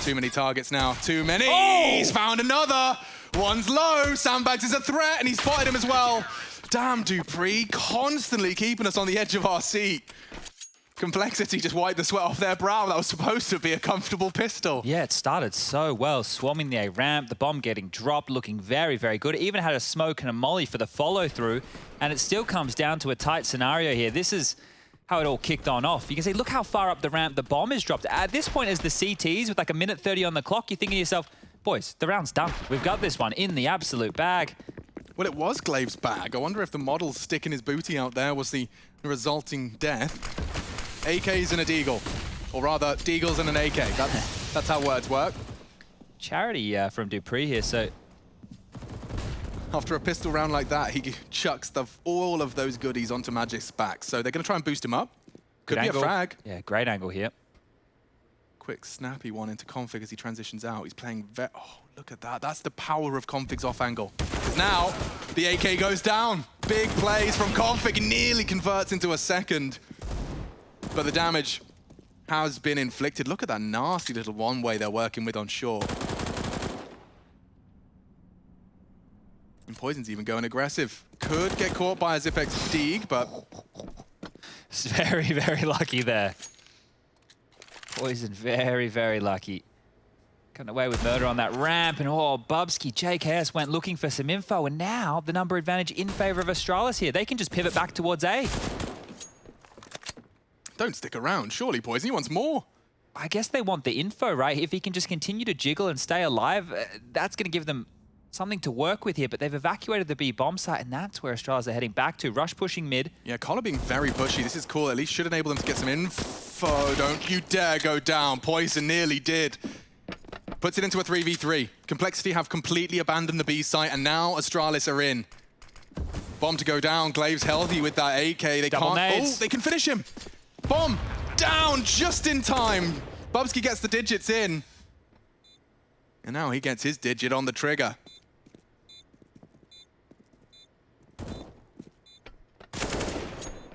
Speaker 1: Too many targets now. Too many. Oh! He's found another. One's low. Sandbags is a threat, and he's spotted him as well. Damn, Dupree, constantly keeping us on the edge of our seat. Complexity just wiped the sweat off their brow. That was supposed to be a comfortable pistol.
Speaker 2: Yeah, it started so well. Swarming the A ramp, the bomb getting dropped, looking very, very good. It even had a smoke and a molly for the follow-through, and it still comes down to a tight scenario here. This is how it all kicked on off. You can see, look how far up the ramp the bomb is dropped. At this point, as the CTs, with like a minute 30 on the clock, you're thinking to yourself, boys, the round's done. We've got this one in the absolute bag.
Speaker 1: Well, it was Glaive's bag. I wonder if the model sticking his booty out there was the resulting death. AKs and a Deagle. Or rather, Deagles and an AK. That's how words work.
Speaker 2: Charity from Dupree here, so...
Speaker 1: After a pistol round like that, he chucks all of those goodies onto Magic's back. So they're going to try and boost him up. Could be a frag.
Speaker 2: Yeah, great angle here.
Speaker 1: Quick, snappy one into Config as he transitions out. He's playing oh, look at that. That's the power of Config's off angle. Because now, the AK goes down. Big plays from Config. Nearly converts into a second. But the damage has been inflicted. Look at that nasty little one-way they're working with on short. And Poison's even going aggressive. Could get caught by a Zipex Deeg, but...
Speaker 2: It's very, very lucky there. Poison, very, very lucky. Cutting away with murder on that ramp, and oh, Bubsky, JKS went looking for some info, and now the number advantage in favor of Astralis here. They can just pivot back towards A.
Speaker 1: Don't stick around. Surely, Poison, he wants more.
Speaker 2: I guess they want the info, right? If he can just continue to jiggle and stay alive, that's going to give them something to work with here. But they've evacuated the B bomb site, and that's where Astralis are heading back to. Rush pushing mid.
Speaker 1: Yeah, Collar being very pushy. This is cool. At least should enable them to get some info. Don't you dare go down. Poison nearly did. Puts it into a 3v3. Complexity have completely abandoned the B site, and now Astralis are in. Bomb to go down. Glaive's healthy with that AK. They
Speaker 2: Double
Speaker 1: can't.
Speaker 2: nades.
Speaker 1: Oh, they can finish him. Bomb down just in time. Bubsky gets the digits in. And now he gets his digit on the trigger.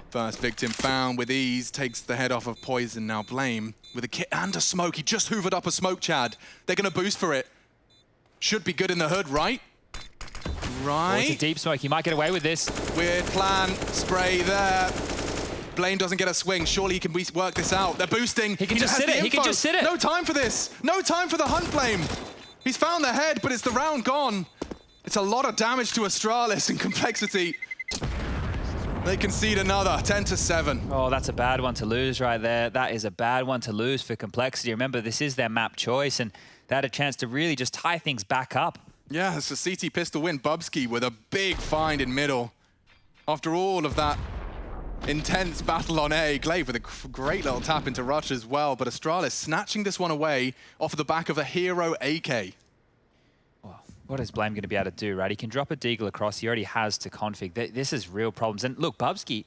Speaker 1: First victim found with ease, takes the head off of Poison. Now Blame with a kit and a smoke. He just hoovered up a smoke, Chad. They're going to boost for it. Should be good in the hood, right? Right.
Speaker 2: Oh, it's a deep smoke. He might get away with this.
Speaker 1: Weird plan. Spray there. Blame doesn't get a swing. Surely he can work this out. They're boosting.
Speaker 2: He can just sit it. He can just sit it.
Speaker 1: No time for this. No time for the hunt, Blame. He's found the head, but it's the round gone. It's a lot of damage to Astralis and Complexity. They concede another, 10-7.
Speaker 2: Oh, that's a bad one to lose right there. That is a bad one to lose for Complexity. Remember, this is their map choice, and they had a chance to really just tie things back up.
Speaker 1: Yeah, it's a CT pistol win. Bubsky with a big find in middle. After all of that intense battle on A, Glaive with a great little tap into Rush as well, but Astralis snatching this one away off of the back of a hero AK.
Speaker 2: What is Blame going to be able to do, right? He can drop a deagle across. He already has to config. This is real problems. And look, Bubsky,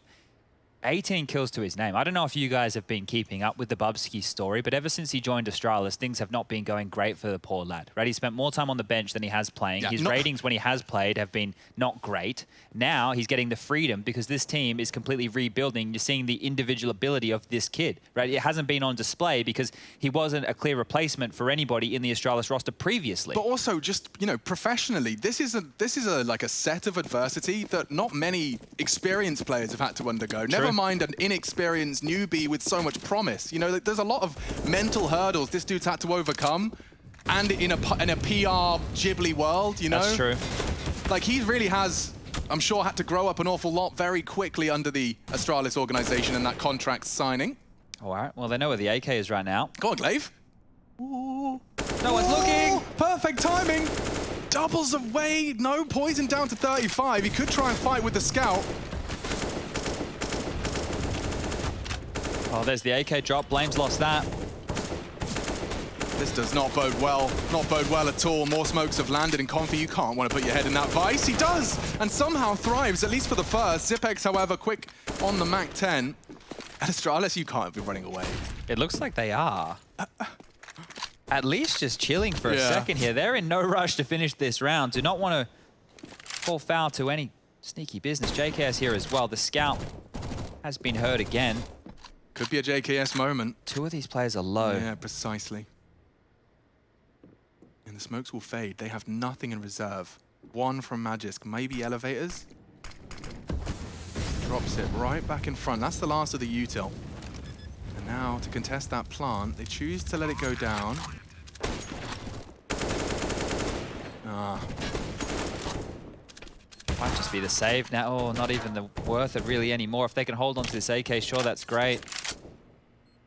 Speaker 2: 18 kills to his name. I don't know if you guys have been keeping up with the Bubsky story, but ever since he joined Astralis, things have not been going great for the poor lad, right? He spent more time on the bench than he has playing.
Speaker 1: Yeah,
Speaker 2: his ratings when he has played have been not great. Now he's getting the freedom because this team is completely rebuilding. You're seeing the individual ability of this kid, right? It hasn't been on display because he wasn't a clear replacement for anybody in the Astralis roster previously.
Speaker 1: But also just, you know, professionally, this is like a set of adversity that not many experienced players have had to undergo.
Speaker 2: True.
Speaker 1: Never mind an inexperienced newbie with so much promise. You know, there's a lot of mental hurdles this dude's had to overcome, and in a PR Ghibli world, you know?
Speaker 2: That's true.
Speaker 1: Like, he really has, I'm sure, had to grow up an awful lot very quickly under the Astralis organization and that contract signing.
Speaker 2: All right, well, they know where the AK is right now.
Speaker 1: Go on, Glaive. Ooh.
Speaker 2: No one's looking.
Speaker 1: Perfect timing. Doubles away. No, Poison down to 35. He could try and fight with the scout.
Speaker 2: Oh, there's the AK drop. Blame's lost that.
Speaker 1: This does not bode well. Not bode well at all. More smokes have landed in Confi. You can't want to put your head in that vice. He does, and somehow thrives, at least for the first. Zipex, however, quick on the MAC-10. And Astralis, you can't be running away.
Speaker 2: It looks like they are. At least just chilling for a second here. They're in no rush to finish this round. Do not want to fall foul to any sneaky business. JKS here as well. The scout has been hurt again.
Speaker 1: Could be a JKS moment.
Speaker 2: Two of these players are low.
Speaker 1: Yeah, precisely. And the smokes will fade. They have nothing in reserve. One from Magisk, maybe elevators. Drops it right back in front. That's the last of the util. And now to contest that plant, they choose to let it go down.
Speaker 2: Might just be the save now. Oh, not even the worth it really anymore. If they can hold on to this AK, sure, that's great.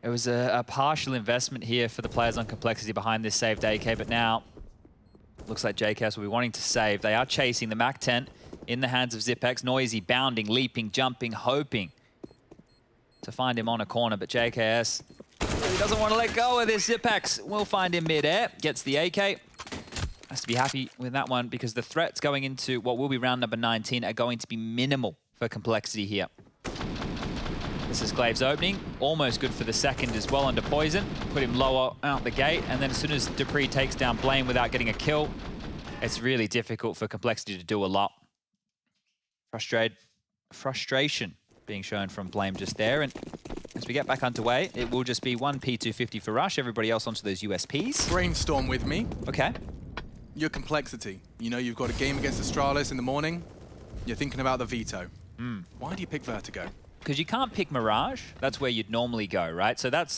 Speaker 2: It was a partial investment here for the players on Complexity behind this saved AK, but now looks like JKS will be wanting to save. They are chasing the MAC-10 in the hands of Zipex. Noisy, bounding, leaping, jumping, hoping to find him on a corner, but JKS, he doesn't want to let go of this. Zipex will find him mid-air, gets the AK. Has to be happy with that one because the threats going into what will be round number 19 are going to be minimal for Complexity here. This is Glaive's opening, almost good for the second as well under Poison. Put him lower out the gate, and then as soon as Dupree takes down Blame without getting a kill, it's really difficult for Complexity to do a lot. Frustration being shown from Blame just there, and as we get back underway, it will just be one P250 for Rush, everybody else onto those USPs.
Speaker 1: Brainstorm with me.
Speaker 2: Okay.
Speaker 1: Your Complexity. You know, you've got a game against Astralis in the morning. You're thinking about the veto. Why do you pick Vertigo?
Speaker 2: Because you can't pick Mirage. That's where you'd normally go, right? So that's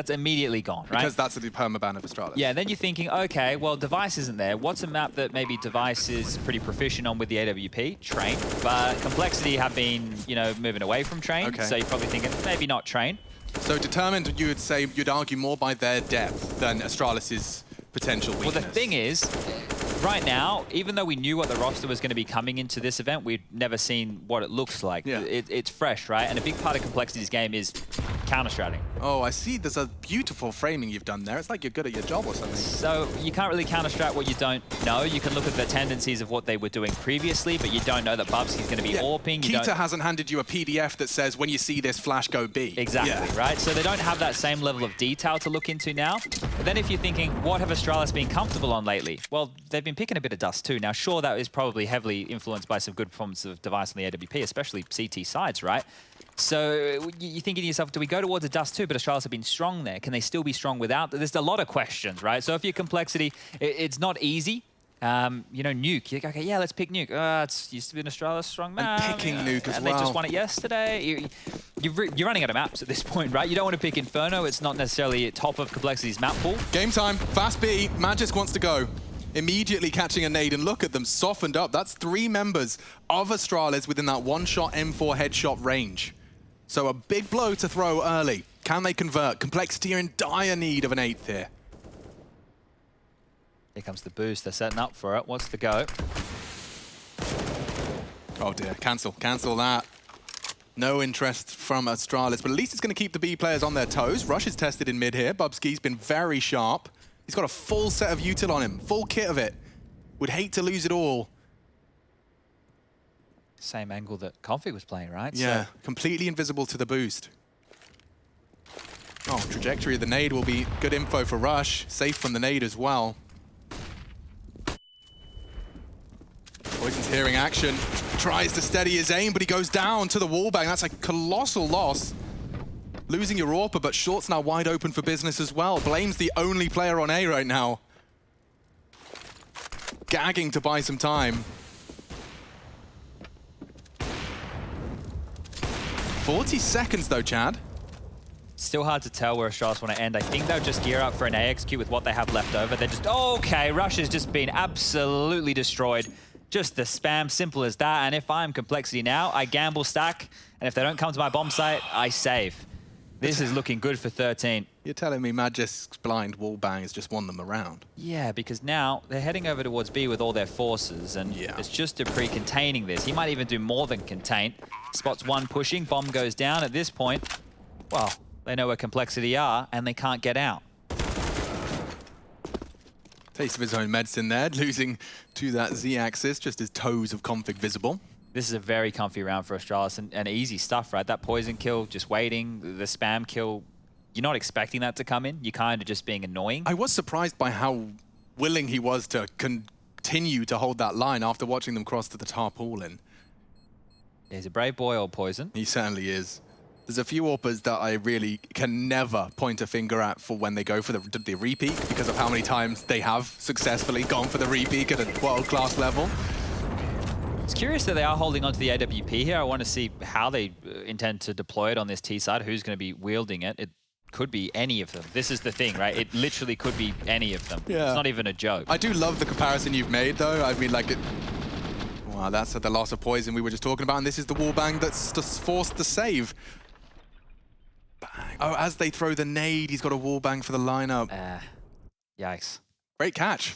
Speaker 2: immediately gone, right?
Speaker 1: Because that's the permaban of Astralis.
Speaker 2: Yeah, then you're thinking, okay, well, Device isn't there. What's a map that maybe Device is pretty proficient on with the AWP? Train. But Complexity have been, you know, moving away from Train.
Speaker 1: Okay.
Speaker 2: So you're probably thinking, maybe not Train.
Speaker 1: So determined, you would say, you'd argue more by their depth than Astralis's potential weakness.
Speaker 2: Well, the thing is, right now, even though we knew what the roster was going to be coming into this event, we'd never seen what it looks like.
Speaker 1: Yeah.
Speaker 2: It's fresh, right? And a big part of Complexity's game is counter-stratting.
Speaker 1: Oh, I see. There's a beautiful framing you've done there. It's like you're good at your job or something.
Speaker 2: So you can't really counter-strat what you don't know. You can look at the tendencies of what they were doing previously, but you don't know that Bubsky's going to be AWPing.
Speaker 1: Keita hasn't handed you a PDF that says, when you see this flash, go B.
Speaker 2: Exactly, right? So they don't have that same level of detail to look into now. But then if you're thinking, what have Astralis been comfortable on lately? Well, they've been picking a bit of dust too. Now, sure, that is probably heavily influenced by some good performance of device on the AWP, especially CT sides, right? So you're thinking to yourself, do we go towards a dust too? But Astralis have been strong there. Can they still be strong without? There's a lot of questions, right? So if you're Complexity, it's not easy. You know, Nuke. You're like, okay, yeah, let's pick Nuke. It's used to be an Astralis strong map.
Speaker 1: And picking Nuke as
Speaker 2: and
Speaker 1: well.
Speaker 2: They just won it yesterday. You're running out of maps at this point, right? You don't want to pick Inferno. It's not necessarily top of Complexity's map pool.
Speaker 1: Game time. Fast B. Magisk wants to go. Immediately catching a nade, and look at them, softened up. That's 3 members of Astralis within that one-shot M4 headshot range. So a big blow to throw early. Can they convert? Complexity are in dire need of an 8th here.
Speaker 2: Here comes the boost. They're setting up for it. What's the go?
Speaker 1: Oh dear, cancel that. No interest from Astralis, but at least it's going to keep the B players on their toes. Rush is tested in mid here. Bubsky's been very sharp. He's got a full set of util on him, full kit of it. Would hate to lose it all.
Speaker 2: Same angle that Config was playing, right?
Speaker 1: Yeah,
Speaker 2: so
Speaker 1: completely invisible to the boost. Oh, trajectory of the nade will be good info for Rush. Safe from the nade as well. Poison's hearing action. Tries to steady his aim, but he goes down to the wallbang. That's a colossal loss. Losing your AWPer, but Short's now wide open for business as well. Blame's the only player on A right now. Gagging to buy some time. 40 seconds though, Chad.
Speaker 2: Still hard to tell where Astralis want to end. I think they'll just gear up for an A execute with what they have left over. They're just, okay, Rush has just been absolutely destroyed. Just the spam, simple as that. And if I'm Complexity now, I gamble stack. And if they don't come to my bomb site, I save. This is looking good for 13.
Speaker 1: You're telling me Magisk's blind wallbang has just won them around?
Speaker 2: Yeah, because now they're heading over towards B with all their forces, and it's just a pre-containing this. He might even do more than contain. Spots one pushing, bomb goes down. At this point, well, they know where Complexity are, and they can't get out.
Speaker 1: Taste of his own medicine there, losing to that Z-axis, just his toes of Config visible.
Speaker 2: This is a very comfy round for Astralis, and easy stuff, right? That poison kill, just waiting, the spam kill, you're not expecting that to come in. You're kind of just being annoying.
Speaker 1: I was surprised by how willing he was to continue to hold that line after watching them cross to the tarpaulin.
Speaker 2: He's a brave boy, old Poison.
Speaker 1: He certainly is. There's a few AWPers that I really can never point a finger at for when they go for the repeat, because of how many times they have successfully gone for the repeat at a world-class level.
Speaker 2: It's curious that they are holding on to the AWP here. I want to see how they intend to deploy it on this T side, who's going to be wielding it. It could be any of them. This is the thing, right? It literally could be any of them. Yeah. It's not even a joke.
Speaker 1: I do love the comparison you've made, though. I mean, like, wow, that's the loss of poison we were just talking about, and this is the wallbang that's just forced the save. Bang. Oh, as they throw the nade, he's got a wallbang for the lineup.
Speaker 2: Yikes.
Speaker 1: Great catch.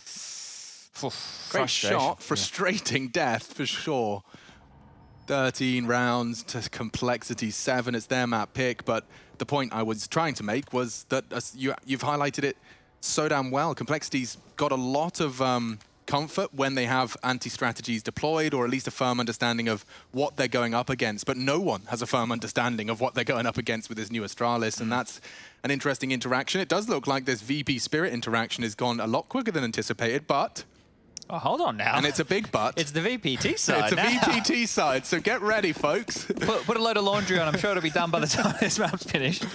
Speaker 1: Great shot, frustrating death for sure. 13 rounds to Complexity 7, it's their map pick, but the point I was trying to make was that you've highlighted it so damn well. Complexity's got a lot of comfort when they have anti-strategies deployed, or at least a firm understanding of what they're going up against, but no one has a firm understanding of what they're going up against with this new Astralis, and that's an interesting interaction. It does look like this VP Spirit interaction has gone a lot quicker than anticipated, but...
Speaker 2: Oh, hold on now.
Speaker 1: And it's a big but.
Speaker 2: It's the VPT side.
Speaker 1: It's a VPT side, so get ready, folks.
Speaker 2: Put a load of laundry on. I'm sure it'll be done by the time this map's finished.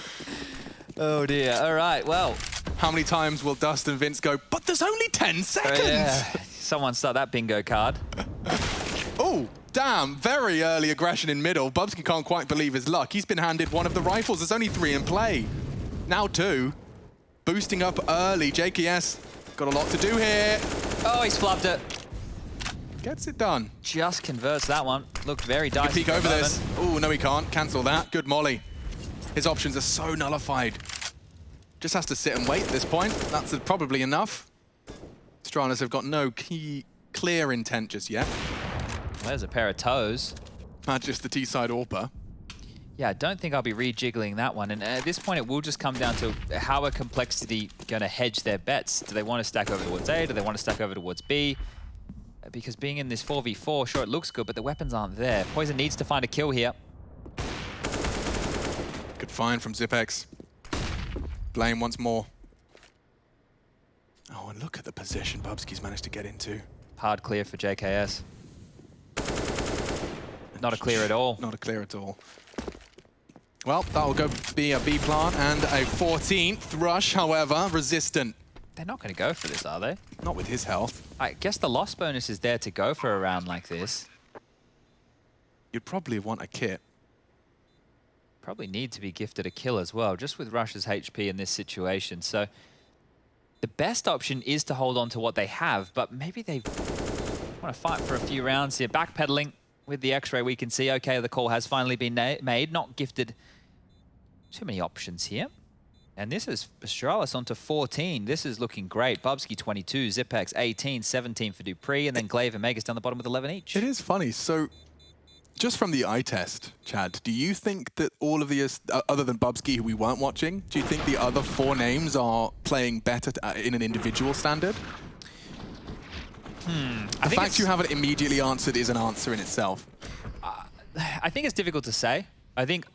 Speaker 2: Oh, dear. All right, well.
Speaker 1: How many times will Dust and Vince go, but there's only 10 seconds?
Speaker 2: Yeah. Someone start that bingo card.
Speaker 1: Oh, damn. Very early aggression in middle. Bubsky can't quite believe his luck. He's been handed one of the rifles. There's only 3 in play. Now 2. Boosting up early. JKS got a lot to do here.
Speaker 2: Oh, he's flubbed it.
Speaker 1: Gets it done.
Speaker 2: Just converts that one. Looked very dicey.
Speaker 1: Peek over this. Oh, no, he can't. Cancel that. Good molly. His options are so nullified. Just has to sit and wait at this point. That's probably enough. Astralis have got no clear intent just yet.
Speaker 2: There's a pair of toes.
Speaker 1: Just the T-side AWPer.
Speaker 2: Yeah, I don't think I'll be rejiggling that one. And at this point, it will just come down to how are Complexity going to hedge their bets? Do they want to stack over towards A? Do they want to stack over towards B? Because being in this 4v4, sure, it looks good, but the weapons aren't there. Poison needs to find a kill here.
Speaker 1: Good find from Zipex. Blame once more. Oh, and look at the position Bubsky's managed to get into.
Speaker 2: Hard clear for JKS. Not a clear at all.
Speaker 1: Not a clear at all. Well, that will go be a B plant and a 14th rush, however, resistant.
Speaker 2: They're not going to go for this, are they?
Speaker 1: Not with his health.
Speaker 2: I guess the loss bonus is there to go for a round like this.
Speaker 1: You'd probably want a kit.
Speaker 2: Probably need to be gifted a kill as well, just with Rush's HP in this situation. So the best option is to hold on to what they have, but maybe they want to fight for a few rounds here. Backpedaling with the X-ray, we can see, okay, the call has finally been made. Not gifted too many options here. And this is Astralis onto 14. This is looking great. Bubsky 22, Zipex 18, 17 for Dupree, and then Glaive and Megas down the bottom with 11 each.
Speaker 1: It is funny. So just from the eye test, Chad, do you think that all of the, other than Bubsky, who we weren't watching, do you think the other 4 names are playing better in an individual standard? The fact you haven't immediately answered is an answer in itself.
Speaker 2: I think it's difficult to say. I think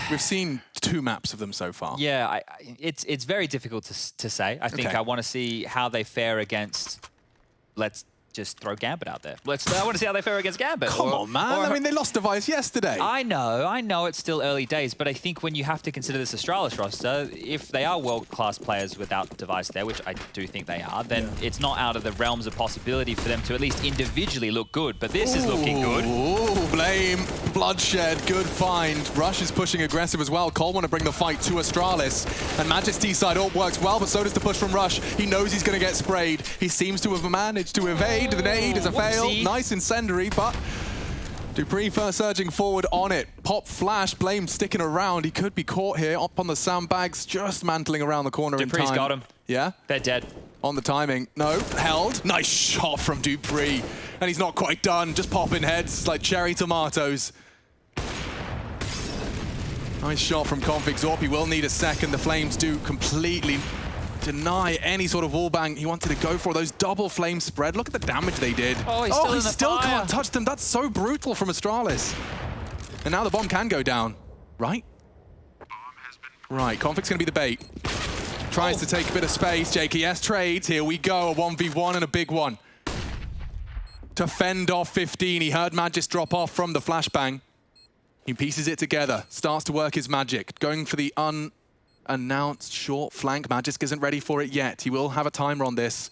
Speaker 1: we've seen 2 maps of them so far.
Speaker 2: Yeah, it's very difficult to say. I think I want to see how they fare against, let's just throw Gambit out there. I want to see how they fare against Gambit.
Speaker 1: Come on, man. I mean, they lost Device yesterday.
Speaker 2: I know it's still early days, but I think when you have to consider this Astralis roster, if they are world-class players without Device there, which I do think they are, then it's not out of the realms of possibility for them to at least individually look good. But this is looking good.
Speaker 1: Ooh, Blame, Bloodshed, good find. Rush is pushing aggressive as well. Cole want to bring the fight to Astralis. And Majesty side ult works well, but so does the push from Rush. He knows he's going to get sprayed. He seems to have managed to evade. The nade is a fail. Nice incendiary, but Dupree first surging forward on it. Pop flash, Blame sticking around. He could be caught here up on the sandbags, just mantling around the corner in time.
Speaker 2: Dupree's got him.
Speaker 1: Yeah?
Speaker 2: They're dead.
Speaker 1: On the timing. No, held. Nice shot from Dupree. And he's not quite done, just popping heads like cherry tomatoes. Nice shot from Config Zorp. He will need a second. The Flames do completely deny any sort of wallbang he wanted to go for. Those double flame spread. Look at the damage they did.
Speaker 2: Oh, he
Speaker 1: still can't touch them. That's so brutal from Astralis. And now the bomb can go down, right? Right, Config's going to be the bait. Tries to take a bit of space. JKS trades. Here we go. A 1v1 and a big one. To fend off 15. He heard Magis drop off from the flashbang. He pieces it together. Starts to work his magic. Going for the unannounced short flank. Magisk isn't ready for it yet. He will have a timer on this.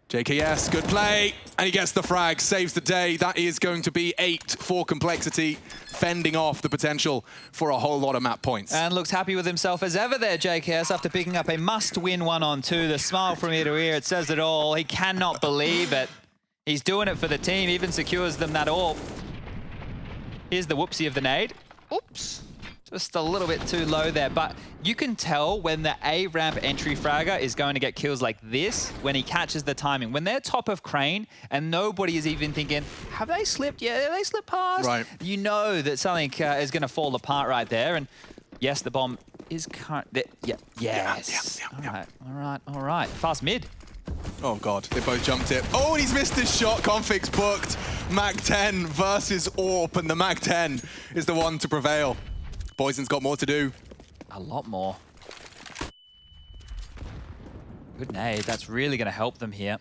Speaker 1: JKS, good play. And he gets the frag. Saves the day. That is going to be 8 for Complexity. Fending off the potential for a whole lot of map points.
Speaker 2: And looks happy with himself as ever there, JKS, after picking up a must-win 1-on-2. The smile from ear to ear, it says it all. He cannot believe it. He's doing it for the team, even secures them that AWP. Here's the whoopsie of the nade. Oops. Just a little bit too low there, but you can tell when the A-ramp entry fragger is going to get kills like this when he catches the timing. When they're top of crane and nobody is even thinking, have they slipped? Yeah, they slipped past.
Speaker 1: Right.
Speaker 2: You know that something is going to fall apart right there. And yes, the bomb is current. Yeah, yes.
Speaker 1: Yeah.
Speaker 2: All right. Fast mid.
Speaker 1: Oh God, they both jumped it. Oh, and he's missed his shot. Config's booked. Mac 10 versus AWP, and the Mac 10 is the one to prevail. Poison's got more to do.
Speaker 2: A lot more. Good nade. That's really going to help them here.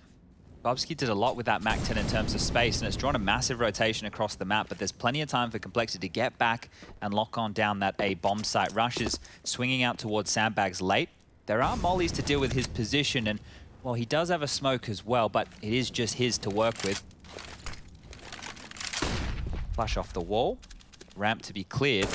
Speaker 2: Bubsky did a lot with that Mac 10 in terms of space, and it's drawn a massive rotation across the map, but there's plenty of time for Complexity to get back and lock on down that A bomb site. Rush is swinging out towards sandbags late. There are mollies to deal with his position, and well, he does have a smoke as well, but it is just his to work with. Flash off the wall. Ramp to be cleared.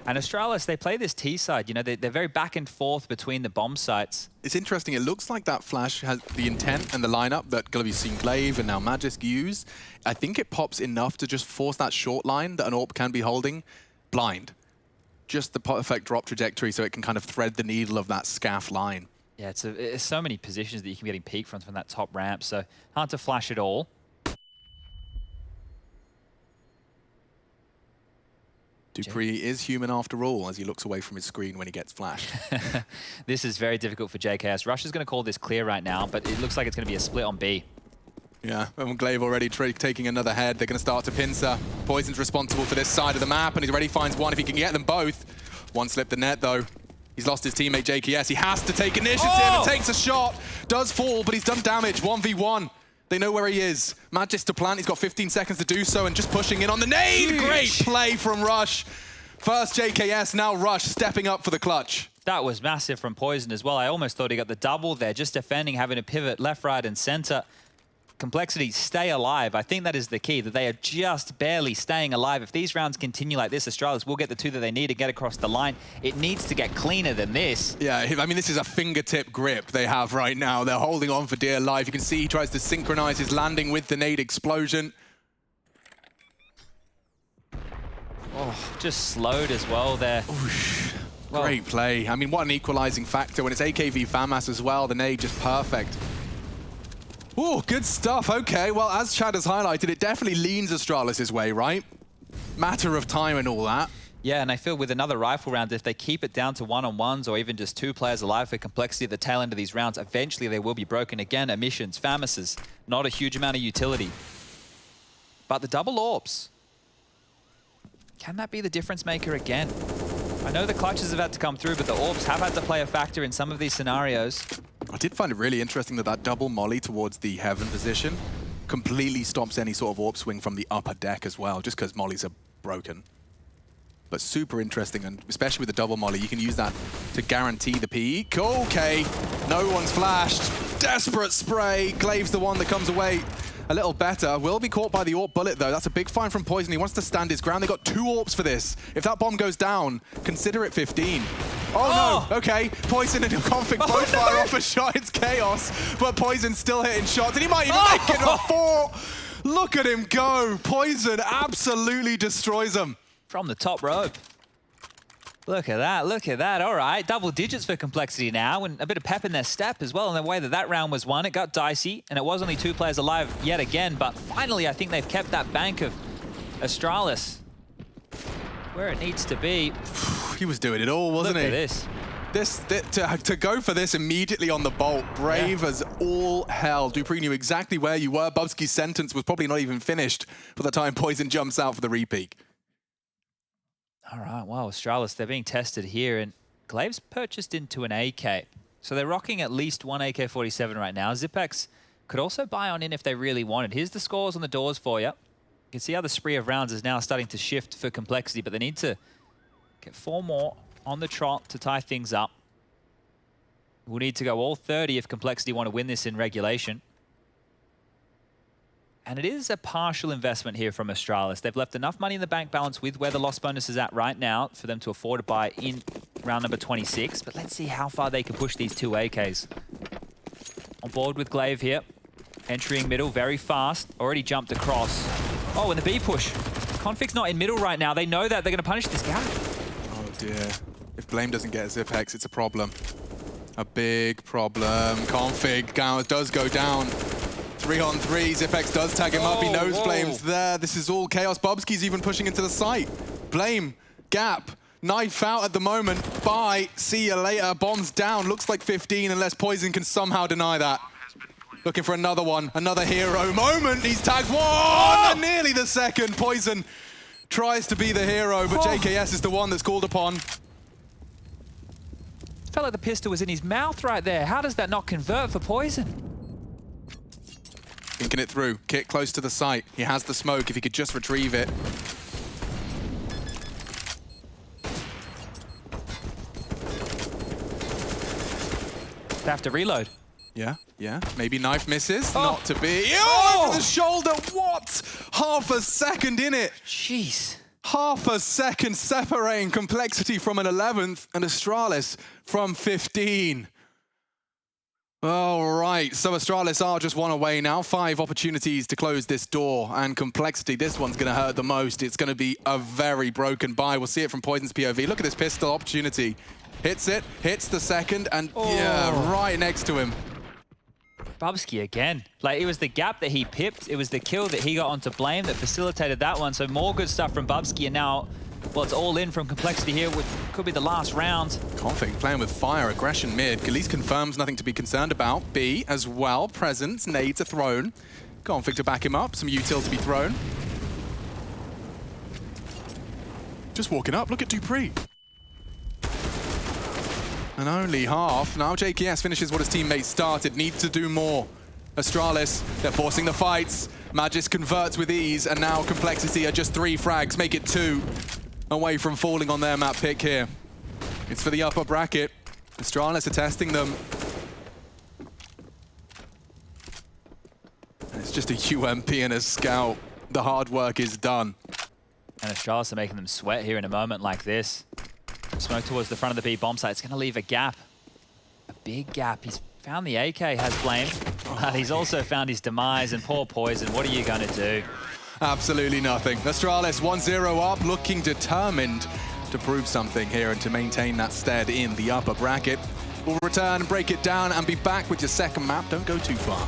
Speaker 2: And Astralis, they play this T side. You know, they're very back and forth between the bomb sites.
Speaker 1: It's interesting. It looks like that flash has the intent and the lineup that we've seen Glaive and now Magisk use. I think it pops enough to just force that short line that an AWP can be holding blind. Just the perfect drop trajectory so it can kind of thread the needle of that scaff line.
Speaker 2: Yeah, it's so many positions that you can be getting peak from that top ramp, so hard to flash it all.
Speaker 1: Dupree is human after all, as he looks away from his screen when he gets flashed.
Speaker 2: This is very difficult for JKS. Rush is going to call this clear right now, but it looks like it's going to be a split on B.
Speaker 1: Yeah, and Glaive already taking another head. They're going to start to pincer. Poison's responsible for this side of the map, and he already finds one if he can get them both. One slipped the net, though. He's lost his teammate, JKS. He has to take initiative and takes a shot. Does fall, but he's done damage. 1v1. They know where he is. Magis to plant. He's got 15 seconds to do so, and just pushing in on the nade.
Speaker 2: Huge.
Speaker 1: Great play from Rush. First JKS, now Rush stepping up for the clutch.
Speaker 2: That was massive from Poison as well. I almost thought he got the double there, just defending, having to pivot left, right, and center. Complexity, stay alive. I think that is the key, that they are just barely staying alive. If these rounds continue like this, Astralis will get the two that they need to get across the line. It needs to get cleaner than this.
Speaker 1: Yeah, I mean, this is a fingertip grip they have right now. They're holding on for dear life. You can see he tries to synchronize his landing with the nade explosion.
Speaker 2: Oh, just slowed as well there.
Speaker 1: Well, great play. I mean, what an equalizing factor. When it's AKV FAMAS as well, the nade just perfect. Oh, good stuff. Okay, well, as Chad has highlighted, it definitely leans Astralis' way, right? Matter of time and all that.
Speaker 2: Yeah, and I feel with another rifle round, if they keep it down to one-on-ones or even just two players alive for Complexity at the tail end of these rounds, eventually they will be broken again. Emissions, FAMASes, not a huge amount of utility. But the double orbs, can that be the difference maker again? I know the clutches have had to come through, but the orbs have had to play a factor in some of these scenarios.
Speaker 1: I did find it really interesting that double molly towards the heaven position completely stops any sort of orb swing from the upper deck as well, just because mollies are broken. But super interesting, and especially with the double molly, you can use that to guarantee the peak. Okay, no one's flashed. Desperate spray. Glaive's the one that comes away a little better. Will be caught by the AWP bullet, though. That's a big find from Poison. He wants to stand his ground. They got 2 AWPs for this. If that bomb goes down, consider it 15. Oh, no. Okay. Poison and Config both fire off a shot. It's chaos. But Poison's still hitting shots. And he might even make it a 4. Look at him go. Poison absolutely destroys him.
Speaker 2: From the top rope. Look at that, look at that. All right, double digits for Complexity now, and a bit of pep in their step as well in the way that that round was won. It got dicey, and it was only 2 players alive yet again, but finally I think they've kept that bank of Astralis where it needs to be.
Speaker 1: He was doing it all, wasn't he?
Speaker 2: Look at this.
Speaker 1: To go for this immediately on the bolt, brave as all hell. Dupree knew exactly where you were. Bubsky's sentence was probably not even finished by the time Poison jumps out for the repeat.
Speaker 2: All right, wow, Astralis, they're being tested here, and Glaive's purchased into an AK. So they're rocking at least one AK-47 right now. Zipex could also buy on in if they really wanted. Here's the scores on the doors for you. You can see how the spree of rounds is now starting to shift for Complexity, but they need to get 4 more on the trot to tie things up. We'll need to go all 30 if Complexity want to win this in regulation. And it is a partial investment here from Astralis. They've left enough money in the bank balance with where the loss bonus is at right now for them to afford to buy in round number 26. But let's see how far they can push these 2 AKs. On board with Glaive here. Entering middle very fast. Already jumped across. Oh, and the B push. Config's not in middle right now. They know that. They're going to punish this gap.
Speaker 1: Oh, dear. If Blame doesn't get Zipex, it's a problem. A big problem. Config does go down. 3-on-3, Zipex does tag him up, he knows Blame's there. This is all chaos. Bubsky's even pushing into the site. Blame, gap, knife out at the moment. Bye, see you later. Bombs down, looks like 15 unless Poison can somehow deny that. Looking for another one, another hero moment. He's tagged 1, and nearly the second. Poison tries to be the hero, but JKS is the one that's called upon.
Speaker 2: Felt like the pistol was in his mouth right there. How does that not convert for Poison?
Speaker 1: Thinking it through. Kit close to the site. He has the smoke if he could just retrieve it.
Speaker 2: They have to reload.
Speaker 1: Yeah, yeah. Maybe knife misses. Not to be. Oh, over the shoulder. What? Half a second in it.
Speaker 2: Jeez.
Speaker 1: Half a second separating Complexity from an 11th and Astralis from 15. All right, so Astralis are just 1 away now. 5 opportunities to close this door, and Complexity, this one's going to hurt the most. It's going to be a very broken buy. We'll see it from Poison's POV. Look at this pistol opportunity. Hits it, hits the second, and yeah, right next to him.
Speaker 2: Bubsky again. Like, it was the gap that he pipped. It was the kill that he got onto Blame that facilitated that one. So more good stuff from Bubsky, and now Well, it's all in from Complexity here, which could be the last round.
Speaker 1: Config playing with fire, aggression mid. Galeese confirms nothing to be concerned about. B as well, presence, nades are thrown. Config to back him up, some util to be thrown. Just walking up, look at Dupree. And only half. Now JKS finishes what his teammates started, needs to do more. Astralis, they're forcing the fights. Magis converts with ease, and now Complexity are just 3 frags, make it 2. Away from falling on their map pick here. It's for the upper bracket. Astralis are testing them. And it's just a UMP and a scout. The hard work is done.
Speaker 2: And Astralis are making them sweat here in a moment like this. Smoke towards the front of the B bomb site. It's going to leave a gap. A big gap. He's found the AK, has blame. But he's also found his demise, and poor Poison. What are you going to do?
Speaker 1: Absolutely nothing. Astralis 1-0 up, looking determined to prove something here and to maintain that stead in the upper bracket. We'll return, break it down, and be back with your second map. Don't go too far.